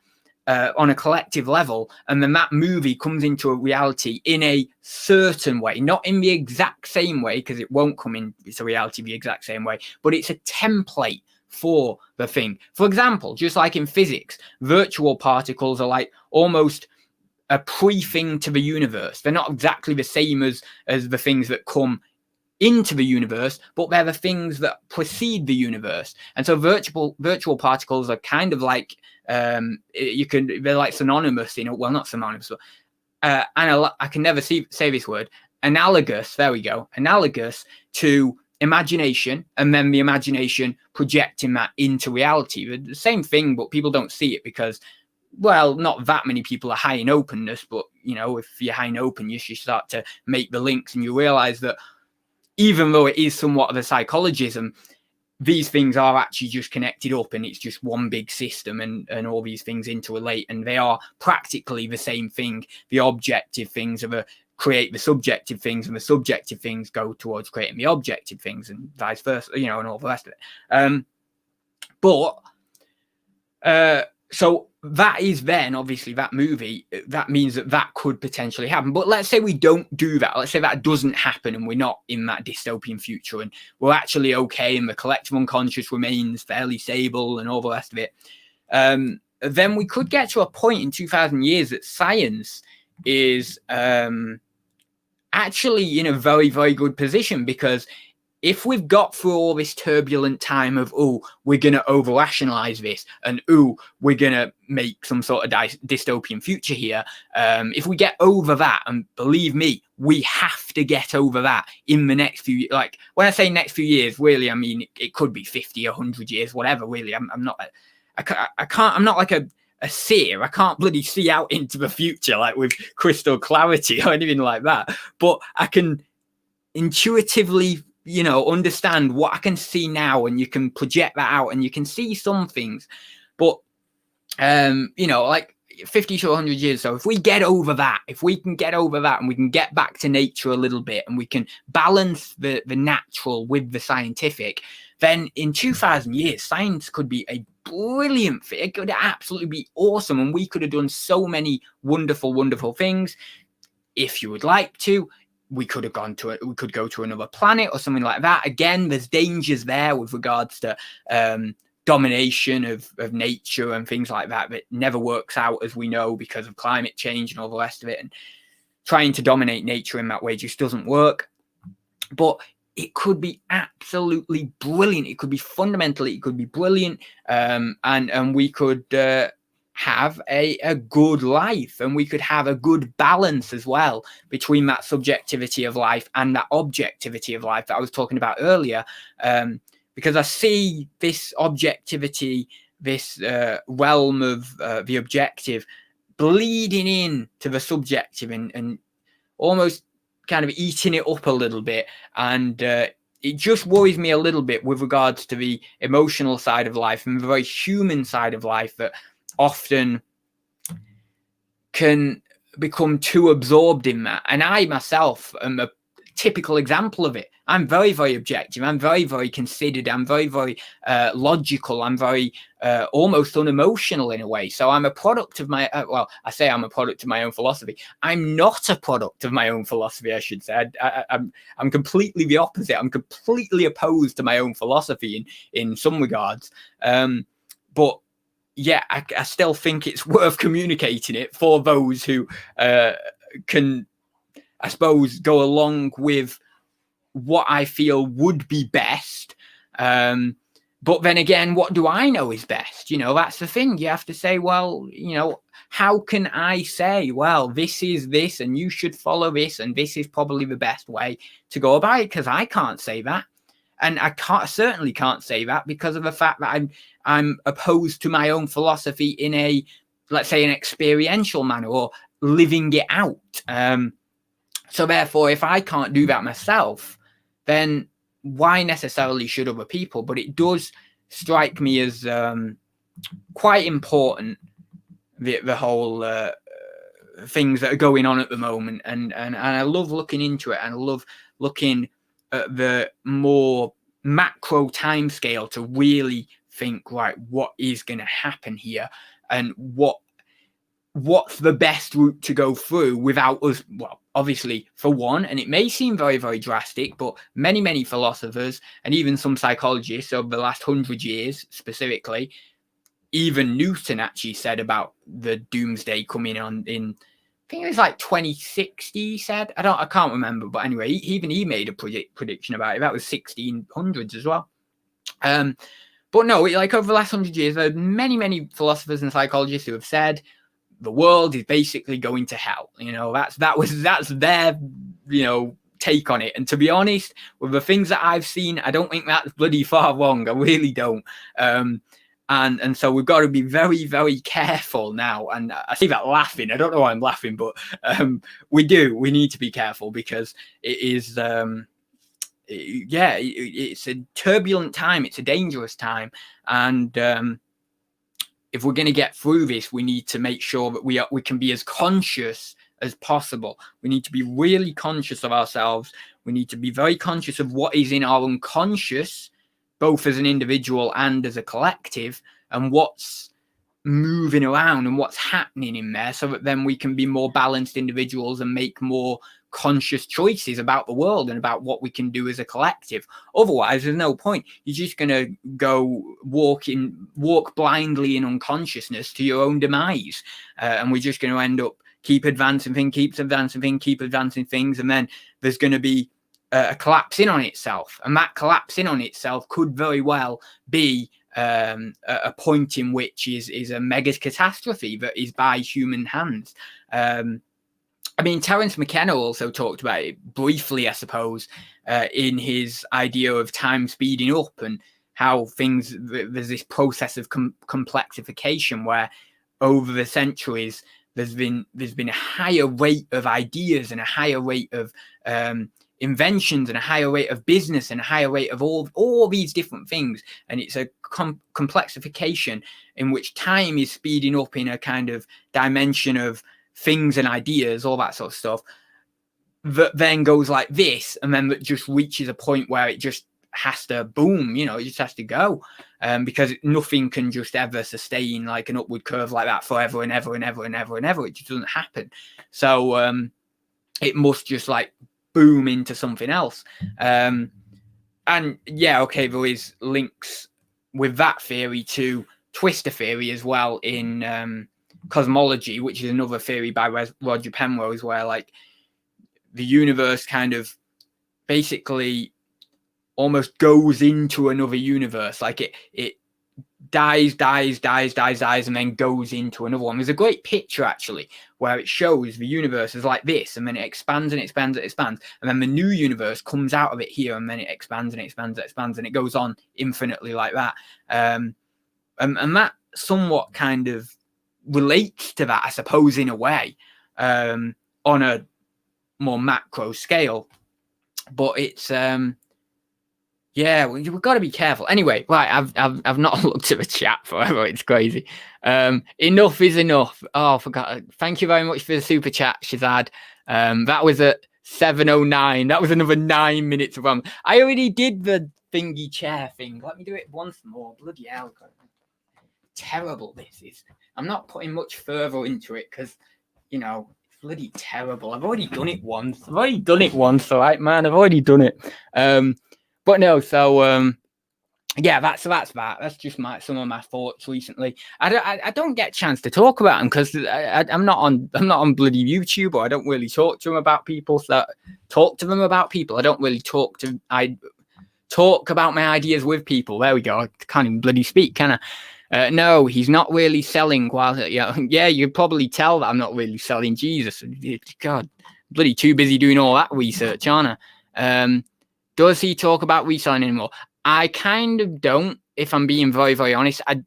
on a collective level, and then that movie comes into a reality in a certain way, not in the exact same way, because it won't come into reality the exact same way, but it's a template for the thing. For example, just like in physics, virtual particles are like almost a pre-thing to the universe. They're not exactly the same as the things that come into the universe, but they're the things that precede the universe. And so virtual particles are kind of like they're like synonymous, well, not synonymous, but I can never say this word, analogous, there we go, analogous to imagination, and then the imagination projecting that into reality. They're the same thing, but people don't see it because, well, not that many people are high in openness, but if you're high in open, you should start to make the links, and you realize that even though it is somewhat of a psychologism, these things are actually just connected up, and it's just one big system, and all these things interrelate, and they are practically the same thing. The objective things create the subjective things, and the subjective things go towards creating the objective things, and vice versa, and all the rest of it. So that is then, obviously, that movie, that means that could potentially happen. But let's say we don't do that. Let's say that doesn't happen, and we're not in that dystopian future, and we're actually okay, and the collective unconscious remains fairly stable and all the rest of it. Then we could get to a point in 2,000 years that science is actually in a very, very good position, because if we've got through all this turbulent time of, we're going to over-rationalize this, and, we're going to make some sort of dystopian future here, if we get over that, and believe me, we have to get over that in the next few years. Like, when I say next few years, really, I mean, it could be 50, 100 years, whatever, really. I'm not like a seer. I can't bloody see out into the future, like with crystal clarity or anything like that. But I can intuitively understand what I can see now, and you can project that out, and you can see some things. But like 50 to 100 years. So if we get over that, if we can get over that, and we can get back to nature a little bit, and we can balance the natural with the scientific, then in 2,000 years, science could be a brilliant thing. It could absolutely be awesome, and we could have done so many wonderful, wonderful things. If you would like to, we could go to another planet or something like that. Again, there's dangers there with regards to domination of nature and things like that never works out, as we know, because of climate change and all the rest of it. And trying to dominate nature in that way just doesn't work. But it could be absolutely brilliant. It could be brilliant. And we could have a good life, and we could have a good balance as well between that subjectivity of life and that objectivity of life that I was talking about earlier, because I see this objectivity, this realm of the objective, bleeding in to the subjective, and almost kind of eating it up a little bit. And it just worries me a little bit with regards to the emotional side of life and the very human side of life that often can become too absorbed in that. And I myself am a typical example of it. I'm very, very objective. I'm very, very considered. I'm very, very logical. I'm very almost unemotional in a way. So I'm a product of my, I say I'm a product of my own philosophy. I'm not a product of my own philosophy, I should say. I'm completely the opposite. I'm completely opposed to my own philosophy in some regards. But yeah, I still think it's worth communicating it for those who can, I suppose, go along with what I feel would be best. But then again, what do I know is best? That's the thing. You have to say, well, how can I say, well, this is this, and you should follow this, and this is probably the best way to go about it? Because I can't say that. And I certainly can't say that because of the fact that I'm opposed to my own philosophy in a, let's say, an experiential manner, or living it out. So therefore, if I can't do that myself, then why necessarily should other people? But it does strike me as quite important, the whole things that are going on at the moment. And I love looking into it, and I love looking at the more macro time scale to really think, right, what is going to happen here, and what's the best route to go through without us, well, obviously, for one, and it may seem very, very drastic, but many, many philosophers and even some psychologists over the last 100 years specifically, even Newton actually said about the doomsday coming on in, I think it was like 2060, he said. I can't remember, but anyway, he made a prediction about it. That was 1600s as well. But no, like over the last 100 years, there are many, many philosophers and psychologists who have said the world is basically going to hell. That's their, take on it. And to be honest, with the things that I've seen, I don't think that's bloody far wrong. I really don't. And so we've got to be very, very careful now. And I see that laughing. I don't know why I'm laughing, but we need to be careful, because it is it's a turbulent time. It's a dangerous time. And if we're going to get through this, we need to make sure that we can be as conscious as possible. We need to be really conscious of ourselves. We need to be very conscious of what is in our unconscious, both as an individual and as a collective, and what's moving around and what's happening in there, so that then we can be more balanced individuals and make more conscious choices about the world and about what we can do as a collective. Otherwise, there's no point. You're just going to go walk blindly in unconsciousness to your own demise. And we're just going to end up keep advancing things, and then there's going to be a collapse in on itself. And that collapse in on itself could very well be a point in which is a mega catastrophe that is by human hands. I mean, Terence McKenna also talked about it briefly, I suppose, in his idea of time speeding up and how there's this process of complexification where over the centuries there's been a higher rate of ideas and a higher rate of inventions and a higher rate of business and a higher rate of all these different things. And it's a complexification in which time is speeding up in a kind of dimension of things and ideas, all that sort of stuff, that then goes like this, and then that just reaches a point where it just has to boom, it just has to go, because nothing can just ever sustain like an upward curve like that forever and ever and ever and ever and ever. It just doesn't happen. So it must just like boom into something else. And yeah, okay, there is links with that theory to twister theory as well in Cosmology, which is another theory by Roger Penrose, where like the universe kind of basically almost goes into another universe, like it dies, and then goes into another one. There's a great picture actually where it shows the universe is like this, and then it expands and expands and expands, and then the new universe comes out of it here, and then it expands and expands and expands, and it goes on infinitely like that. And that somewhat kind of relates to that, I suppose, in a way, on a more macro scale. But it's yeah, we've got to be careful. Anyway, right, I've not looked at the chat forever. It's crazy. Enough is enough. Oh, I forgot. Thank you very much for the super chat, Shazad. That was at 7:09. That was another 9 minutes of run. I already did the thingy chair thing. Let me do it once more. Bloody hell. Terrible this is. I'm not putting much further into it because, it's bloody terrible. I've already done it once. All right, man. I've already done it. But no, so yeah, that's that. That's just some of my thoughts recently. I don't get a chance to talk about them because I'm not on bloody YouTube, or I don't really talk to them about people. I don't really I talk about my ideas with people. There we go. I can't even bloody speak, can I? No, he's not really selling. Yeah, you probably tell that I'm not really selling. Jesus, God, bloody too busy doing all that research, aren't I? Does he talk about reselling anymore? I kind of don't, if I'm being very, very honest. I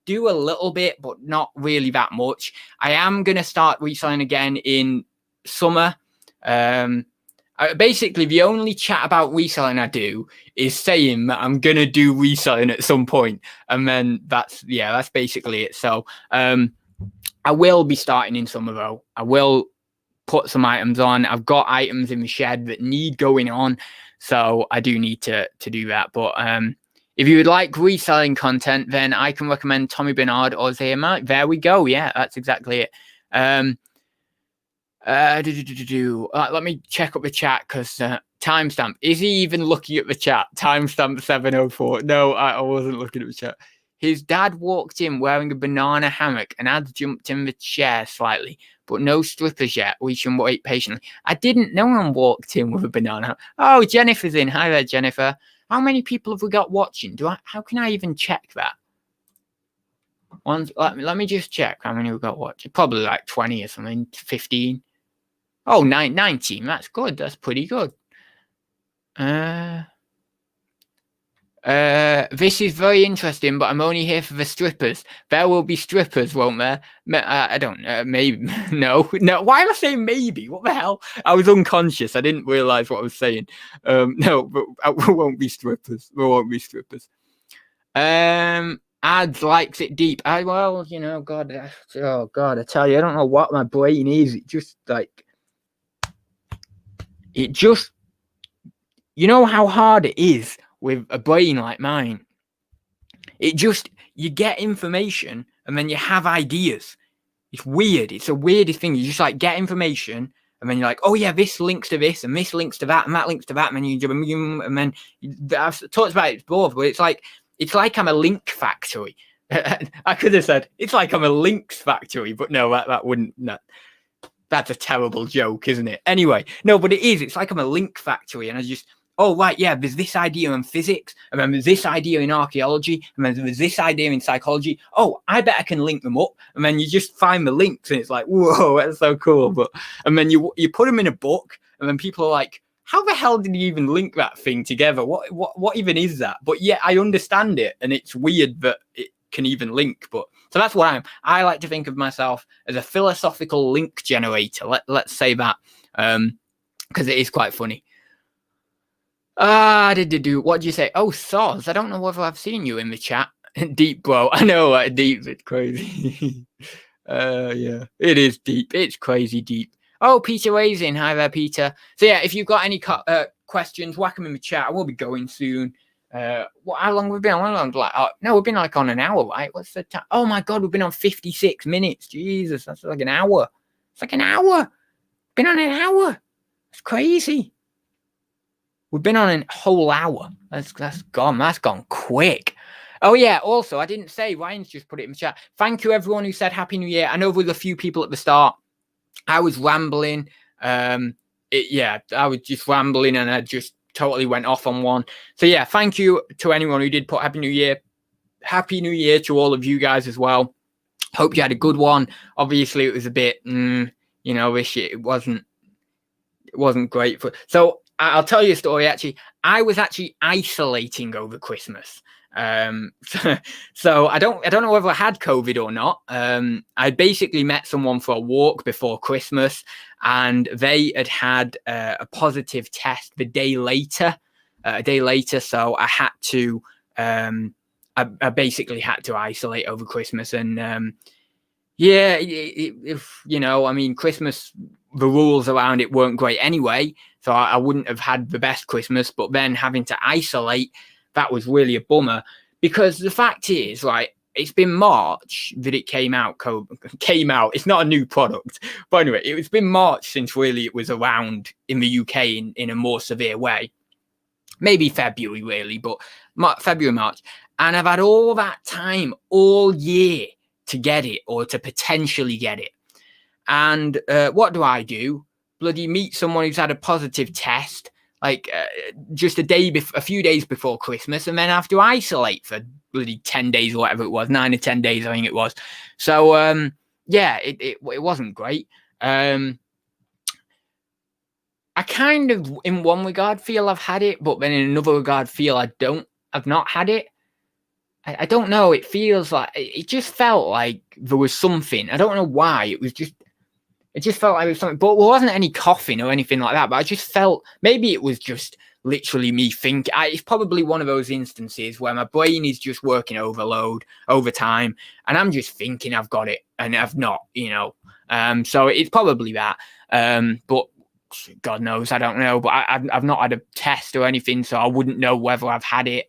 do a little bit, but not really that much. I am going to start reselling again in summer. Basically, the only chat about reselling I do is saying that I'm going to do reselling at some point. And then that's basically it. So I will be starting in summer, though. I will put some items on. I've got items in the shed that need going on, so I do need to do that. But if you would like reselling content, then I can recommend Tommy Bernard or Zayama. There we go. Yeah, that's exactly it. Let me check up the chat because timestamp. Is he even looking at the chat? Timestamp 7:04. No, I wasn't looking at the chat. His dad walked in wearing a banana hammock, and Adz jumped in the chair slightly, but no strippers yet. We should wait patiently. I didn't. No one walked in with a banana. Oh, Jennifer's in. Hi there, Jennifer. How many people have we got watching? How can I even check that? Let me just check how many we got watching. Probably like 20 or something. 15. Oh, 19. That's good. That's pretty good. This is very interesting, but I'm only here for the strippers. There will be strippers, won't there? I don't know. Maybe. No. Why am I saying maybe? What the hell? I was unconscious. I didn't realize what I was saying. No, but there won't be strippers. There won't be strippers. Adz likes it deep. God, oh God, I tell you, I don't know what my brain is. You know how hard it is with a brain like mine. You get information and then you have ideas. It's weird. It's the weirdest thing. You just like get information and then you're like, oh yeah, this links to this and this links to that and that links to that. And then I've talked about it before, but it's like I'm a link factory. I could have said it's like I'm a links factory, but no, that wouldn't. No. That's a terrible joke, isn't it? Anyway, no, but it is. It's like I'm a link factory, and I just, oh right, yeah, there's this idea in physics, and then there's this idea in archaeology, and then there's this idea in psychology. Oh, I bet I can link them up, and then you just find the links, and it's like, whoa, that's so cool. And then you put them in a book, and then people are like, how the hell did you even link that thing together? What even is that? But yeah, I understand it, and it's weird that it can even link. But so that's what I like to think of myself as a philosophical link generator. Let's say that, because it is quite funny. What did you say? Oh, Soz, I don't know whether I've seen you in the chat. Deep, bro. I know, deep. It's crazy. Yeah, it is deep. It's crazy deep. Oh, Peter Ways in. Hi there, Peter. So yeah, if you've got any questions, whack them in the chat. I will be going soon. How long have we been on? No, we've been like on an hour, right? What's the time? Oh my God, we've been on 56 minutes. Jesus, that's like an hour. It's like an hour. Been on an hour. It's crazy. We've been on a whole hour. That's gone. That's gone quick. Oh yeah. Also, I didn't say. Ryan's just put it in the chat. Thank you, everyone who said Happy New Year. I know there were a few people at the start. I was rambling. I was just rambling, and I just totally went off on one. So yeah, thank you to anyone who did put Happy New Year. Happy New Year to all of you guys as well. Hope you had a good one. Obviously, it was a bit, this year it wasn't great so I'll tell you a story. Actually, I was actually isolating over Christmas. So I don't know whether I had COVID or not. I basically met someone for a walk before Christmas, and they had a positive test a day later. So I had to, I basically had to isolate over Christmas, and Christmas, the rules around it weren't great anyway, so I wouldn't have had the best Christmas. But then having to isolate, that was really a bummer, because the fact is, right, it's been March that it came out. It's not a new product, but anyway, it's been March since really it was around in the UK in a more severe way. Maybe February really, but February, March, and I've had all that time, all year, to get it or to potentially get it. And what do? Bloody meet someone who's had a positive test, like just a few days before Christmas, and then have to isolate for bloody 10 days or whatever it was, 9 or 10 days, I think it was. So it wasn't great. I kind of, in one regard, feel I've had it, but then in another regard, feel I've not had it. I don't know. It feels like, it just felt like there was something. I don't know why. It just felt like there was something, but there wasn't any coughing or anything like that. But I just felt, maybe it was just literally me thinking. It's probably one of those instances where my brain is just working overload over time, and I'm just thinking I've got it and I've not, so it's probably that. But God knows, I don't know. But I've not had a test or anything, so I wouldn't know whether I've had it.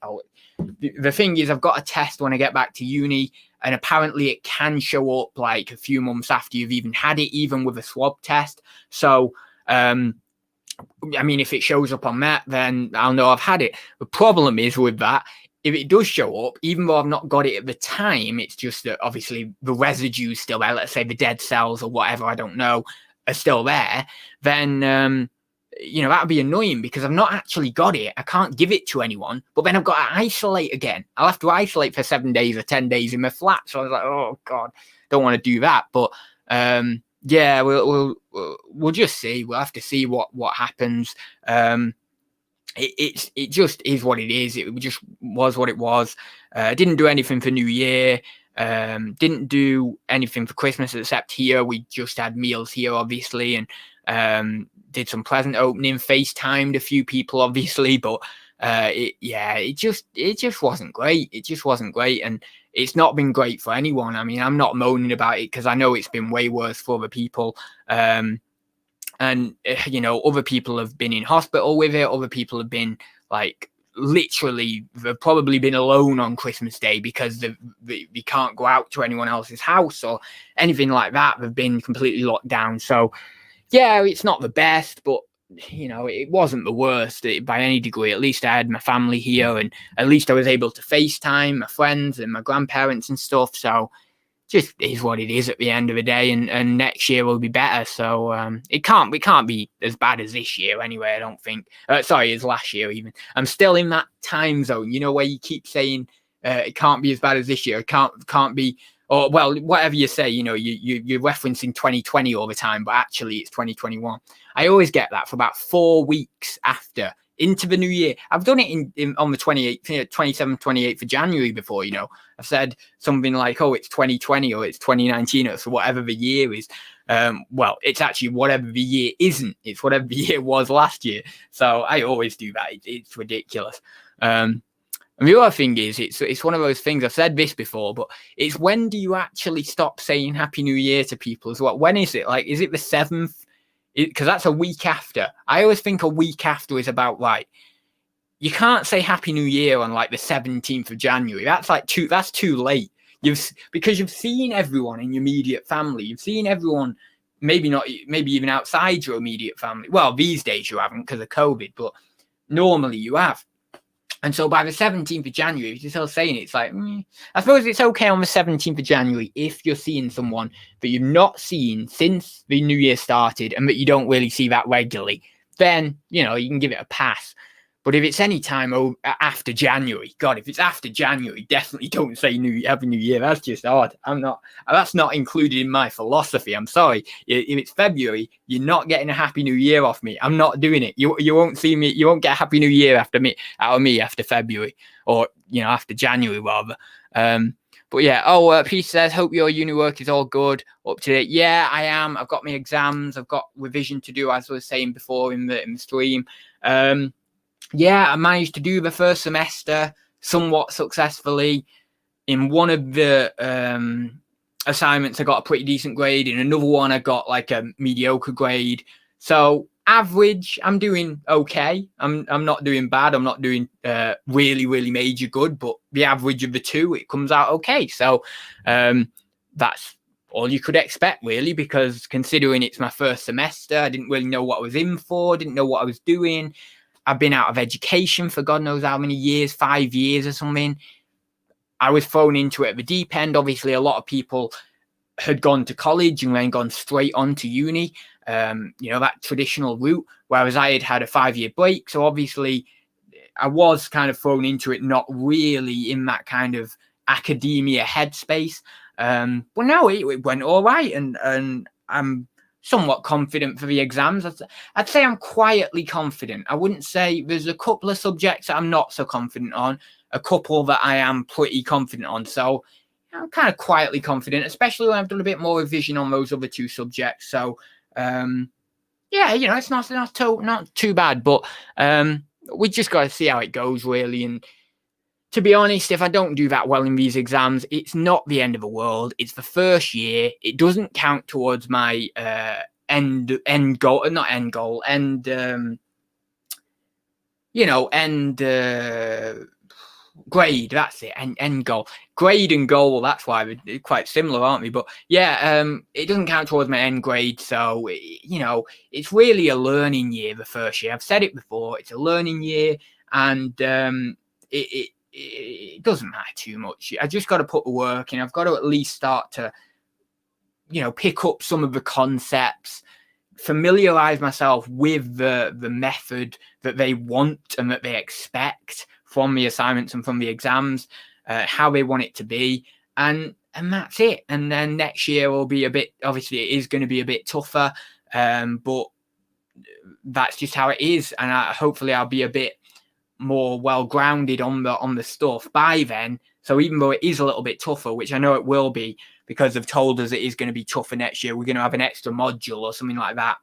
The thing is, I've got a test when I get back to uni, and apparently it can show up like a few months after you've even had it, even with a swab test. So, if it shows up on that, then I'll know I've had it. The problem is with that, if it does show up, even though I've not got it at the time, it's just that obviously the residue's still there. Let's say the dead cells or whatever, I don't know, are still there. Then, that would be annoying because I've not actually got it. I can't give it to anyone, but then I've got to isolate again. I'll have to isolate for 7 days or 10 days in my flat. So I was like, oh God, don't want to do that. But we'll just see. We'll have to see what happens. it just is what it is. It just was what it was. Didn't do anything for New Year. Didn't do anything for Christmas except here. We just had meals here, obviously, and did some present opening. FaceTimed a few people, obviously, but it just wasn't great. It just wasn't great, and it's not been great for anyone. I mean, I'm not moaning about it because I know it's been way worse for other people. And other people have been in hospital with it. Other people have been like literally, they've probably been alone on Christmas Day because they can't go out to anyone else's house or anything like that. They've been completely locked down. So yeah, it's not the best, but it wasn't the worst by any degree. At least I had my family here, and at least I was able to FaceTime my friends and my grandparents and stuff. So just is what it is at the end of the day, and next year will be better. So it can't be as bad as this year anyway, I don't think. Sorry, as last year even. I'm still in that time zone, where you keep saying it can't be as bad as this year. It can't be, or well, whatever you say, you're referencing 2020 all the time, but actually it's 2021. I always get that for about 4 weeks after into the new year. I've done it in on the 28th, 27th, 28th of January before, I've said something like, oh, it's 2020 or it's 2019 or so whatever the year is. Well, it's actually whatever the year isn't. It's whatever the year was last year. So I always do that. It's ridiculous. And the other thing is, it's one of those things, I've said this before, but it's when do you actually stop saying Happy New Year to people as well? When is it? Like, is it the 7th? Because that's a week after. I always think a week after is about right. You can't say Happy New Year on like the 17th of January. That's too late. Because you've seen everyone in your immediate family. You've seen everyone, maybe even outside your immediate family. Well, these days you haven't because of COVID, but normally you have. And so by the 17th of January, if you're still saying it, it's like, I suppose it's okay on the 17th of January if you're seeing someone that you've not seen since the New Year started and that you don't really see that regularly. Then, you can give it a pass. But if it's any time after January, God, if it's after January, definitely don't say Happy New Year. That's just odd. That's not included in my philosophy. I'm sorry. If it's February, you're not getting a Happy New Year off me. I'm not doing it. You won't see me. You won't get a Happy New Year out of me after February, or after January rather. But yeah. Peace says, hope your uni work is all good, up to date. Yeah, I am. I've got my exams. I've got revision to do, as I was saying before in the stream. Yeah, I managed to do the first semester somewhat successfully. In one of the assignments, I got a pretty decent grade. In another one, I got like a mediocre grade. So average, I'm doing okay. I'm not doing bad. I'm not doing really, really major good. But the average of the two, it comes out okay. So that's all you could expect, really, because considering it's my first semester, I didn't really know what I was in for. Didn't know what I was doing. I've been out of education for God knows how many years, 5 years or something. I was thrown into it at the deep end. Obviously, a lot of people had gone to college and then gone straight on to uni, that traditional route, whereas I had a 5-year break. So obviously, I was kind of thrown into it, not really in that kind of academia headspace. But no, it went all right. And I'm somewhat confident for the exams. I'd say I'm quietly confident. I wouldn't say there's a couple of subjects that I'm not so confident on, a couple that I am pretty confident on. So I'm kind of quietly confident, especially when I've done a bit more revision on those other two subjects. So, it's not too bad, but we just got to see how it goes, really. And to be honest, if I don't do that well in these exams, it's not the end of the world. It's the first year. It doesn't count towards my end goal, not end goal, end grade. That's it. End goal, grade and goal. That's why they're quite similar, aren't we? But yeah, it doesn't count towards my end grade. So it's really a learning year. The first year, I've said it before. It's a learning year, and it doesn't matter too much. I just got to put the work in. I've got to at least start to, pick up some of the concepts, familiarize myself with the method that they want and that they expect from the assignments and from the exams, how they want it to be. And that's it. And then next year will be obviously it is going to be a bit tougher, but that's just how it is. And hopefully I'll be a bit more well grounded on the stuff by then. So even though it is a little bit tougher, which I know it will be because they've told us it is going to be tougher next year, we're going to have an extra module or something like that.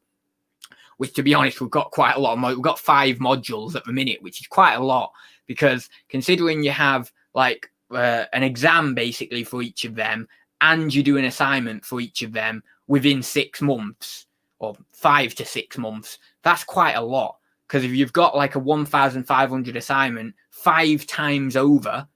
Which, to be honest, we've got quite a lot. We've got 5 modules at the minute, which is quite a lot, because considering you have like an exam basically for each of them, and you do an assignment for each of them within 6 months or 5 to 6 months, that's quite a lot. Because if you've got like a 1,500 assignment 5 times over,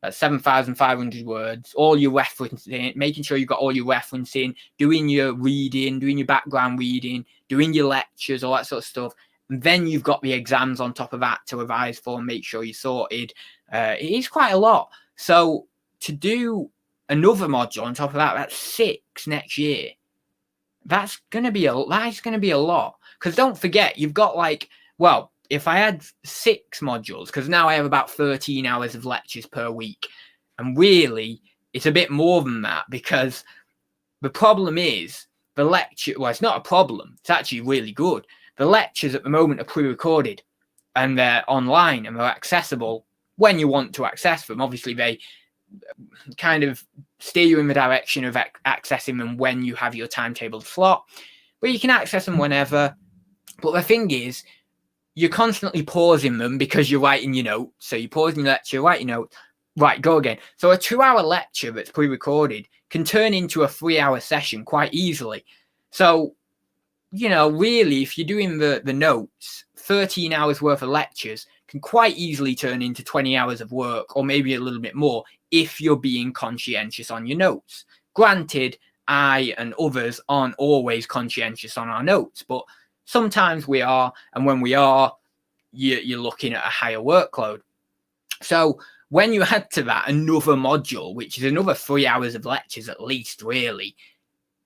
that's 7,500 words, all your referencing, making sure you've got all your referencing, doing your reading, doing your background reading, doing your lectures, all that sort of stuff. And then you've got the exams on top of that to revise for and make sure you're sorted. It is quite a lot. So to do another module on top of that, that's 6 next year. That's going to be a lot. Because don't forget, you've got like, well, if I had 6 modules, because now I have about 13 hours of lectures per week, and really it's a bit more than that, because the problem is the lecture, well, it's not a problem, it's actually really good. The lectures at the moment are pre-recorded and they're online and they're accessible when you want to access them. Obviously, they kind of steer you in the direction of accessing them when you have your timetable slot, but you can access them whenever. But the thing is, you're constantly pausing them because you're writing your notes. So you're pausing your lecture, write your notes, right, go again. So a 2-hour lecture that's pre-recorded can turn into a 3-hour session quite easily. So, you know, really, if you're doing the notes, 13 hours worth of lectures can quite easily turn into 20 hours of work, or maybe a little bit more, if you're being conscientious on your notes. Granted, I and others aren't always conscientious on our notes, but sometimes we are, and when we are, you're looking at a higher workload. So when you add to that another module, which is another 3 hours of lectures at least, really,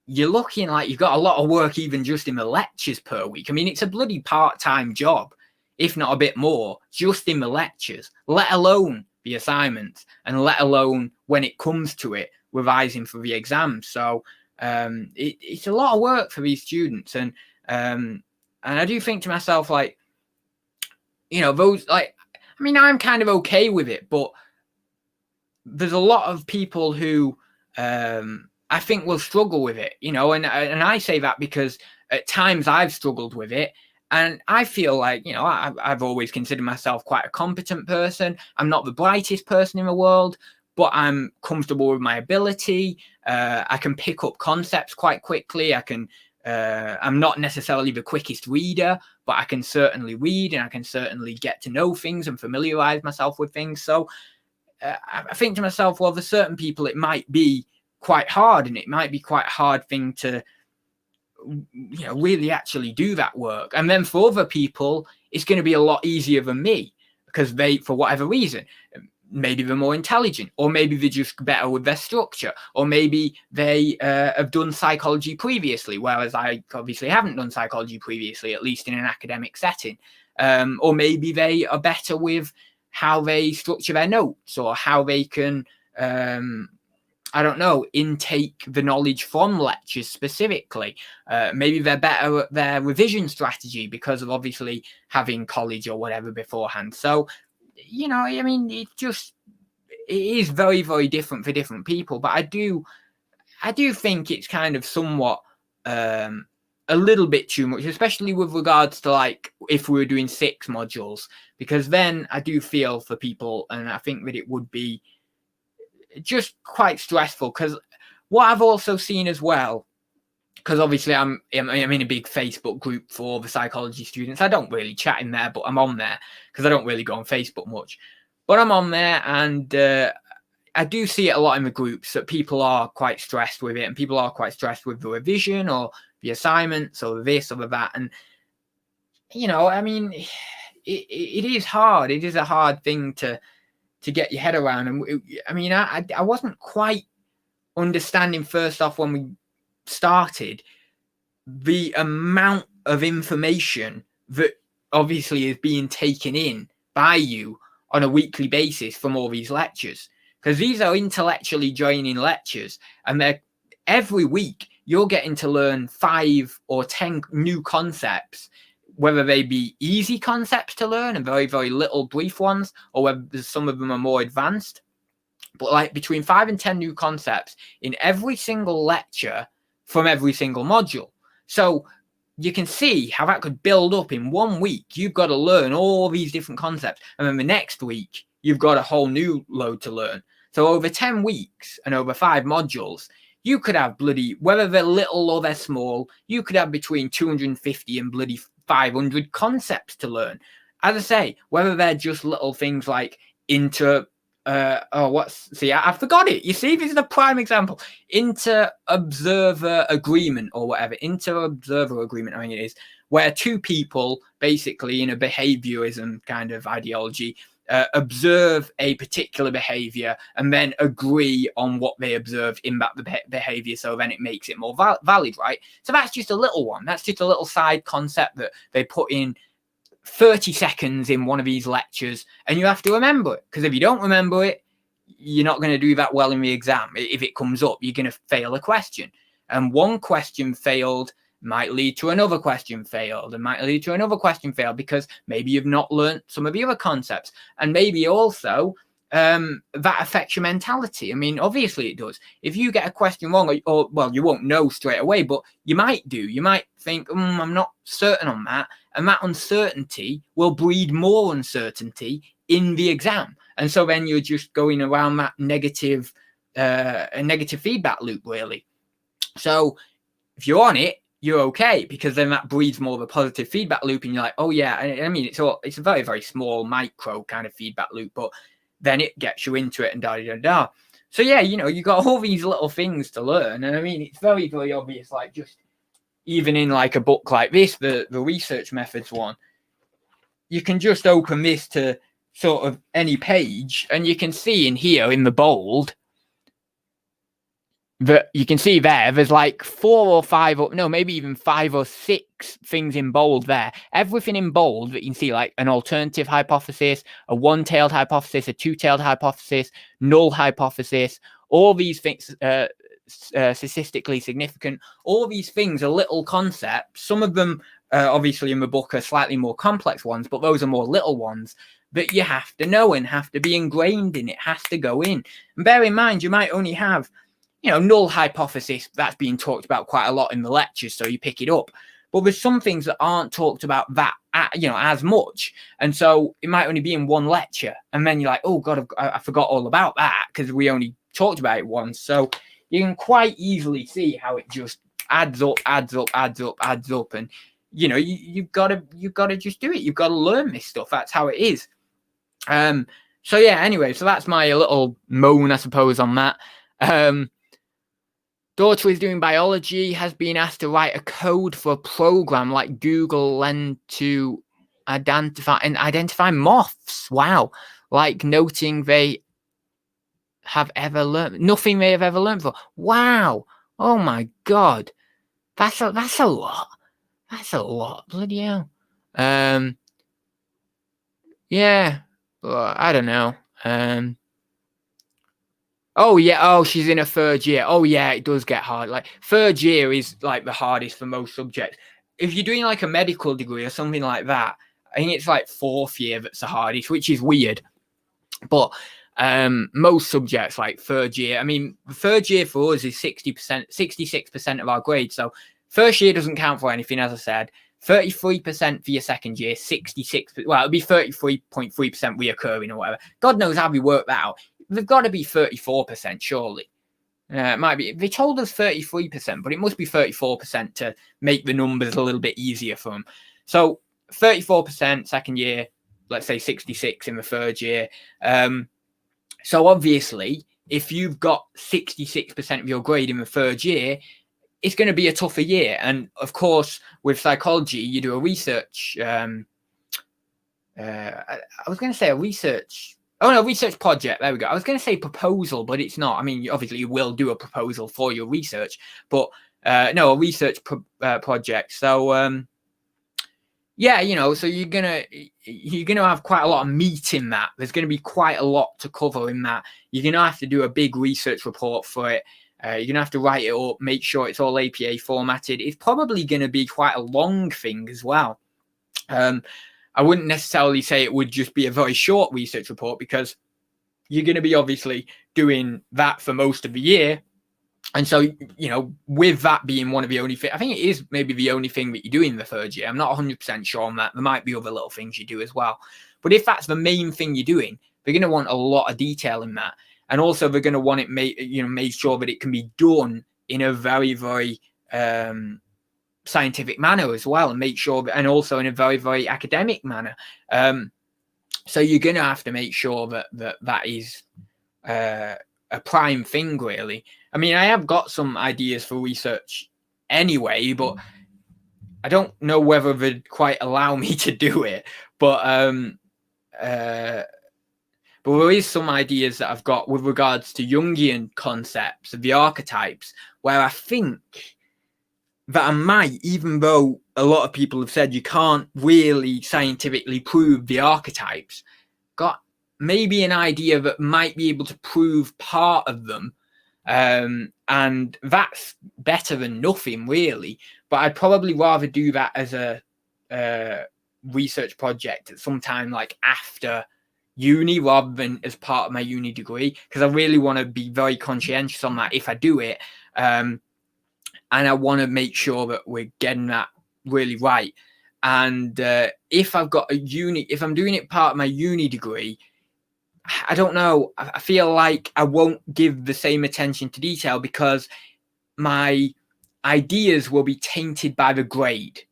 you're looking like you've got a lot of work even just in the lectures per week. I mean, it's a bloody part-time job, if not a bit more, just in the lectures, let alone the assignments, and let alone when it comes to it, revising for the exams. So it's a lot of work for these students. And I do think to myself, like, you know, those, like, I mean, I'm kind of okay with it, but there's a lot of people who I think will struggle with it, you know, and I say that because at times I've struggled with it. And I feel like, you know, I've always considered myself quite a competent person. I'm not the brightest person in the world, but I'm comfortable with my ability. I can pick up concepts quite quickly. I'm not necessarily the quickest reader, but I can certainly read, and I can certainly get to know things and familiarize myself with things. So I think to myself, well, for certain people, it might be quite hard, and it might be quite a hard thing to, you know, really actually do that work. And then for other people, it's going to be a lot easier than me, because they, for whatever reason, maybe they're more intelligent, or maybe they're just better with their structure, or maybe they have done psychology previously, whereas I obviously haven't done psychology previously, at least in an academic setting. Or maybe they are better with how they structure their notes, or how they can, I don't know, intake the knowledge from lectures specifically. Maybe they're better at their revision strategy because of obviously having college or whatever beforehand. So, you know, I mean, it is very, very different for different people. But I do think it's kind of somewhat a little bit too much, especially with regards to, like, if we were doing 6 modules, because then I do feel for people, and I think that it would be just quite stressful. Because what I've also seen as well, because obviously I'm in a big Facebook group for the psychology students. I don't really chat in there, but I'm on there because I don't really go on Facebook much. But I'm on there, and I do see it a lot in the groups that people are quite stressed with it, and people are quite stressed with the revision or the assignments or this or that. And, you know, I mean, it is hard. It is a hard thing to get your head around. And I mean, I wasn't quite understanding first off when we started the amount of information that obviously is being taken in by you on a weekly basis from all these lectures, because these are intellectually draining lectures, and they're every week you're getting to learn 5 or 10 new concepts whether they be easy concepts to learn and very, very little brief ones, or whether some of them are more advanced. But like between 5 and 10 new concepts in every single lecture from every single module. So you can see how that could build up in 1 week. You've got to learn all these different concepts. And then the next week, you've got a whole new load to learn. So over 10 weeks and over 5 modules, you could have bloody, whether they're little or they're small, you could have between 250 and bloody 500 concepts to learn. As I say, whether they're just little things like I forgot it. You see, this is a prime example. Inter-observer agreement or whatever. Inter-observer agreement, I think it is, where two people basically in a behaviorism kind of ideology observe a particular behavior and then agree on what they observed in that behavior, so then it makes it more valid, right? So that's just a little one. That's just a little side concept that they put in 30 seconds in one of these lectures, and you have to remember it, because if you don't remember it, you're not going to do that well in the exam. If it comes up, you're going to fail a question, and one question failed might lead to another question failed, and might lead to another question failed, because maybe you've not learned some of the other concepts, and maybe also that affects your mentality. I mean, obviously it does. If you get a question wrong, or well, you won't know straight away, but you might do. You might think, I'm not certain on that, and that uncertainty will breed more uncertainty in the exam, and so then you're just going around that negative feedback loop, really. So if you're on it, you're okay, because then that breeds more of a positive feedback loop, and you're like, oh yeah. I mean, it's a very, very small micro kind of feedback loop, but then it gets you into it and da. So yeah, you got all these little things to learn, and I mean, it's very, very obvious. Like, just even in like a book like this, the research methods one, you can just open this to sort of any page, and you can see in here in the bold that you can see there's like 4 or 5, or no, maybe even 5 or 6 things in bold there. Everything in bold that you can see, like an alternative hypothesis, a one-tailed hypothesis, a two-tailed hypothesis, null hypothesis, all these things, statistically significant. All these things are little concepts. Some of them, obviously in the book, are slightly more complex ones, but those are more little ones that you have to know and have to be ingrained in. It has to go in. And bear in mind, you might only have null hypothesis that's being talked about quite a lot in the lectures, so you pick it up. But there's some things that aren't talked about that, as much. And so it might only be in one lecture. And then you're like, oh God, I forgot all about that, because we only talked about it once. So you can quite easily see how it just adds up. And, you've got to just do it. You've got to learn this stuff. That's how it is. So yeah, anyway, so that's my little moan, I suppose, on that. Daughter is doing biology, has been asked to write a code for a program like Google Lens to identify moths. Wow. Like noting they have ever learned nothing they have ever learned before. Wow. Oh my God. That's a lot. That's a lot. Bloody hell. Yeah. Well, I don't know. Oh yeah, she's in a 3rd year. Oh yeah, it does get hard. Like 3rd year is like the hardest for most subjects. If you're doing like a medical degree or something like that, I think it's like 4th year that's the hardest, which is weird. But most subjects, like 3rd year, I mean, the 3rd year for us is 66% of our grade. So 1st year doesn't count for anything, as I said. 33% for your 2nd year, 66. Well, it'll be 33.3% reoccurring or whatever. God knows how we work that out. They've got to be 34%, surely. It might be. They told us 33%, but it must be 34% to make the numbers a little bit easier for them. So 34% 2nd year, let's say 66 in the 3rd year. So obviously, if you've got 66% of your grade in the 3rd year, it's going to be a tougher year. And of course, with psychology, you do a research. I was going to say a research. Oh, no, research project. There we go. I was going to say proposal, but it's not. I mean, obviously, you will do a proposal for your research, but no, a research project. So, yeah, so you're gonna have quite a lot of meat in that. There's going to be quite a lot to cover in that. You're going to have to do a big research report for it. You're going to have to write it up, make sure it's all APA formatted. It's probably going to be quite a long thing as well. I wouldn't necessarily say it would just be a very short research report, because you're going to be obviously doing that for most of the year. And so, with that being one of the only things, I think it is maybe the only thing that you do in the third year. I'm not 100% sure on that. There might be other little things you do as well. But if that's the main thing you're doing, they're going to want a lot of detail in that. And also they're going to want it made sure that it can be done in a very, very scientific manner as well, and make sure and also in a very, very academic manner. So you're going to have to make sure that is a prime thing, really. I mean, I have got some ideas for research anyway, but I don't know whether they'd quite allow me to do it. But there is some ideas that I've got with regards to Jungian concepts of the archetypes, where I think that I might, even though a lot of people have said you can't really scientifically prove the archetypes, got maybe an idea that might be able to prove part of them. And that's better than nothing, really. But I'd probably rather do that as a research project at some time like after uni, rather than as part of my uni degree, because I really want to be very conscientious on that if I do it. And I want to make sure that we're getting that really right. And if I've got if I'm doing it part of my uni degree, I don't know. I feel like I won't give the same attention to detail, because my ideas will be tainted by the grade.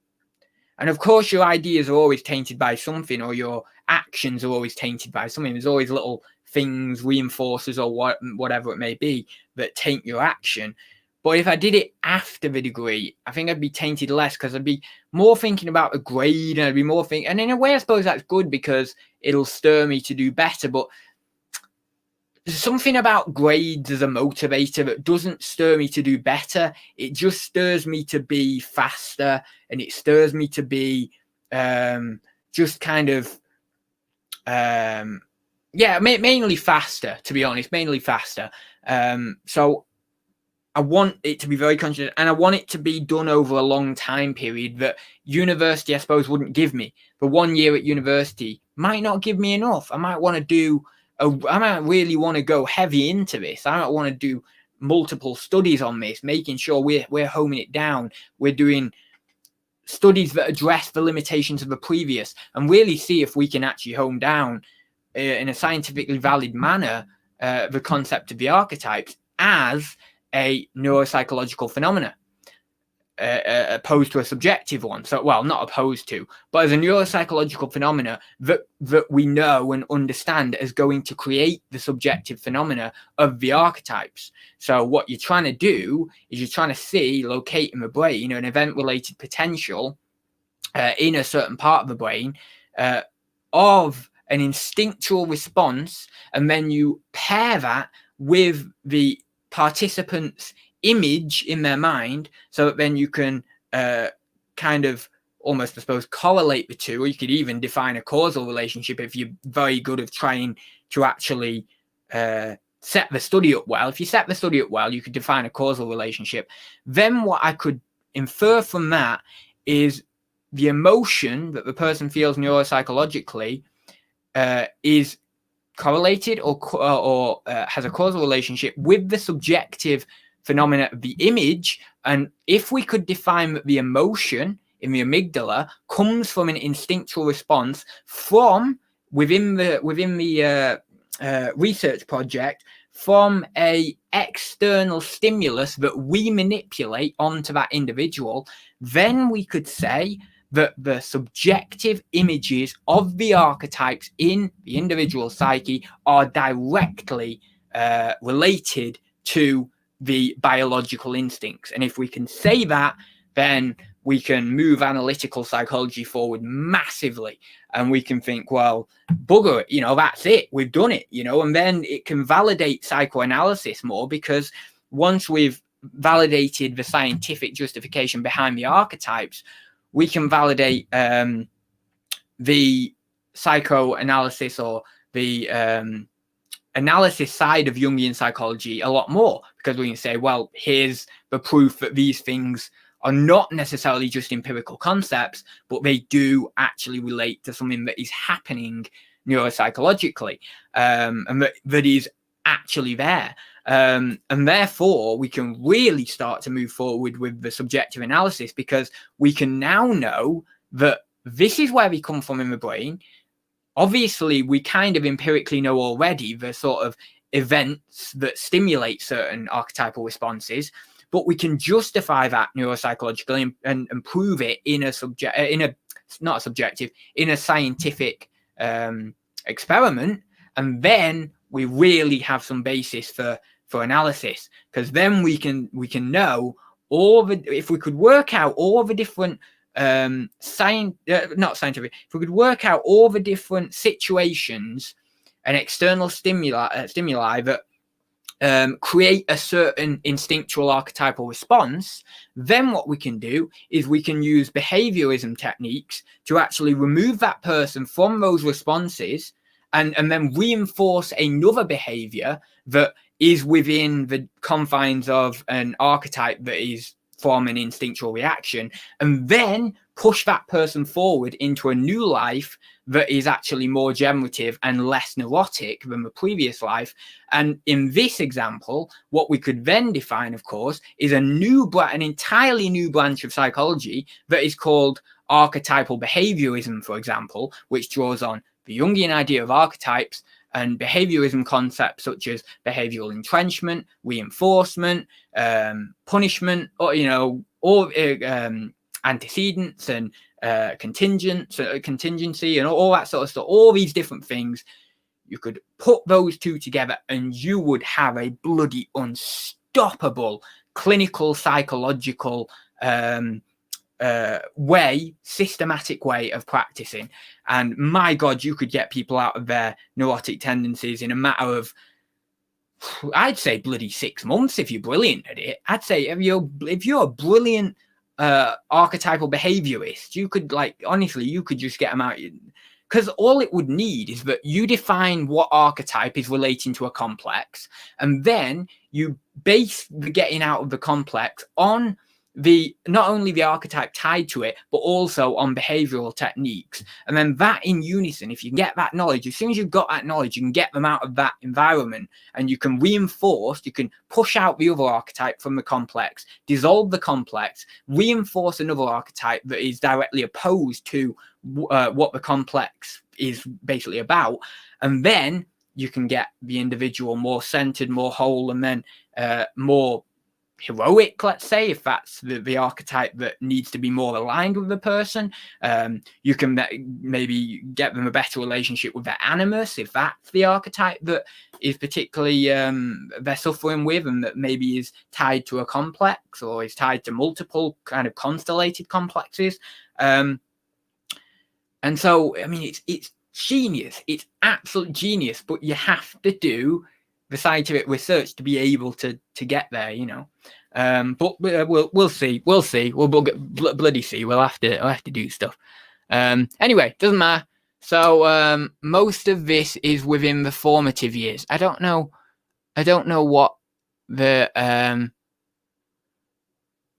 And of course, your ideas are always tainted by something, or your actions are always tainted by something. There's always little things, reinforcers, or whatever it may be, that taint your action. But if I did it after the degree, I think I'd be tainted less, because I'd be more thinking about the grade, and I'd be more thinking, and in a way, I suppose that's good, because it'll stir me to do better. But there's something about grades as a motivator that doesn't stir me to do better. It just stirs me to be faster, and it stirs me to be just kind of, mainly faster, to be honest, mainly faster. So I want it to be very conscious, and I want it to be done over a long time period that university, I suppose, wouldn't give me. The 1 year at university might not give me enough. I might want to do, I might really want to go heavy into this. I might want to do multiple studies on this, making sure we're homing it down. We're doing studies that address the limitations of the previous, and really see if we can actually home down in a scientifically valid manner the concept of the archetypes as a neuropsychological phenomena, opposed to a subjective one. So, well, not opposed to, but as a neuropsychological phenomena that we know and understand is going to create the subjective phenomena of the archetypes. So what you're trying to do is you're trying to locate in the brain an event-related potential in a certain part of the brain of an instinctual response, and then you pair that with the participants' image in their mind, so that then you can kind of almost, I suppose, correlate the two, or you could even define a causal relationship if you're very good at trying to actually set the study up well. If you set the study up well, you could define a causal relationship. Then what I could infer from that is the emotion that the person feels neuropsychologically is correlated or has a causal relationship with the subjective phenomena of the image. And if we could define that the emotion in the amygdala comes from an instinctual response from within the research project, from a external stimulus that we manipulate onto that individual, then we could say that the subjective images of the archetypes in the individual psyche are directly related to the biological instincts. And if we can say that, then we can move analytical psychology forward massively, and we can think, well, bugger it, that's it, we've done it, and then it can validate psychoanalysis more, because once we've validated the scientific justification behind the archetypes, we can validate the psychoanalysis or the analysis side of Jungian psychology a lot more, because we can say, well, here's the proof that these things are not necessarily just empirical concepts, but they do actually relate to something that is happening neuropsychologically, and that is actually there. And therefore, we can really start to move forward with the subjective analysis, because we can now know that this is where we come from in the brain. Obviously, we kind of empirically know already the sort of events that stimulate certain archetypal responses, but we can justify that neuropsychologically and prove it in a scientific experiment. And then we really have some basis for analysis, because then we can know if we could work out all the different if we could work out all the different situations and external stimuli that create a certain instinctual archetypal response, then what we can do is we can use behaviorism techniques to actually remove that person from those responses, and then reinforce another behavior that is within the confines of an archetype that is from an instinctual reaction, and then push that person forward into a new life that is actually more generative and less neurotic than the previous life. And in this example, what we could then define, of course, is an entirely new branch of psychology that is called archetypal behaviorism, for example, which draws on the Jungian idea of archetypes and behaviorism concepts such as behavioral entrenchment, reinforcement, punishment, or antecedents and contingency and all that sort of stuff. All these different things, you could put those two together and you would have a bloody unstoppable clinical psychological systematic way of practicing. And my God, you could get people out of their neurotic tendencies in a matter of, I'd say, bloody 6 months if you're brilliant at it. I'd say if you're a brilliant archetypal behaviorist, you could, honestly, you could just get them out. Because all it would need is that you define what archetype is relating to a complex, and then you base the getting out of the complex on not only the archetype tied to it, but also on behavioral techniques. And then that in unison, if you can get that knowledge, as soon as you've got that knowledge, you can get them out of that environment, and you can you can push out the other archetype from the complex, dissolve the complex, reinforce another archetype that is directly opposed to what the complex is basically about. And then you can get the individual more centered, more whole, and then more heroic, let's say, if that's the archetype that needs to be more aligned with the person. You can maybe get them a better relationship with their animus, if that's the archetype that is particularly they're suffering with, and that maybe is tied to a complex or is tied to multiple kind of constellated complexes. And so, I mean, it's genius. It's absolute genius, but you have to do the scientific research to be able to get there, but we'll see. We'll bloody see. We'll have to do stuff. Anyway, doesn't matter. So most of this is within the formative years. I don't know what the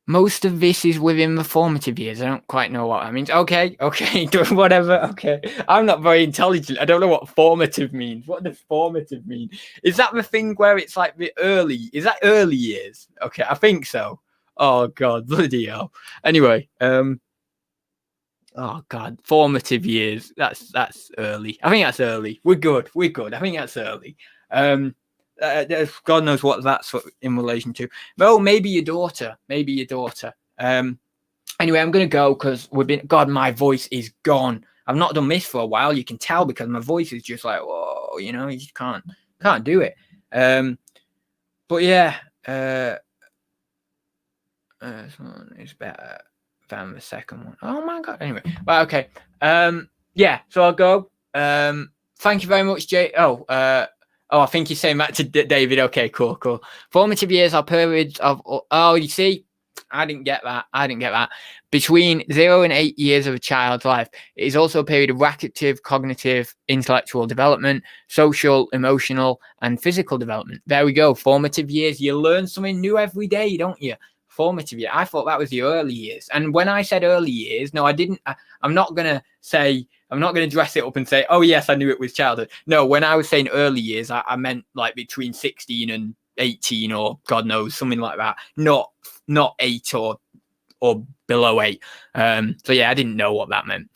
most of this is within the formative years. I don't quite know what that means. Okay, whatever. Okay, I'm not very intelligent. I don't know what formative means. What does formative mean? Is that the thing where it's like the early? Is that early years? Okay, I think so. Oh God, bloody hell. Anyway, oh God, formative years. That's early. I think that's early. We're good. I think that's early. God knows what that's in relation to. Well, maybe your daughter. Anyway, I'm going to go because God, my voice is gone. I've not done this for a while. You can tell because my voice is just like, whoa, you just can't do it. But yeah, it's better than the second one. Oh my God. Anyway, well, okay. Yeah, so I'll go. Thank you very much, Jay. Oh, I think you're saying that to David. Okay, cool. Formative years are periods of... Oh, you see? I didn't get that. Between 0 and 8 years of a child's life. It is also a period of active, cognitive, intellectual development, social, emotional, and physical development. There we go. Formative years. You learn something new every day, don't you? formative years. I thought that was the early years. And when I said early years, no, I didn't. I'm not going to dress it up and say, oh, yes, I knew it was childhood. No, when I was saying early years, I meant like between 16 and 18 or God knows, something like that. Not 8 or below 8. So yeah, I didn't know what that meant.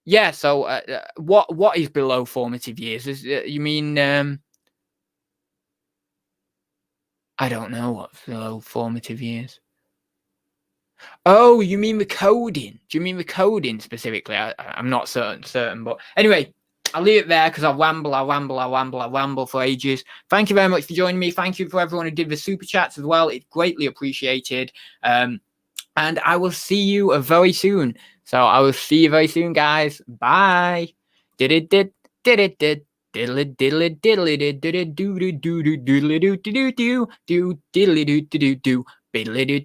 Yeah. So what is below formative years? You mean? I don't know what's below formative years. Oh, you mean the coding? Do you mean the coding specifically? I'm not certain, but anyway, I'll leave it there because I ramble for ages. Thank you very much for joining me. Thank you for everyone who did the super chats as well. It's greatly appreciated. And I will see you very soon. So I will see you very soon, guys. Bye. Did it. Diddly diddly diddly diddly do do do do diddly do do do do diddly do do do do diddly do.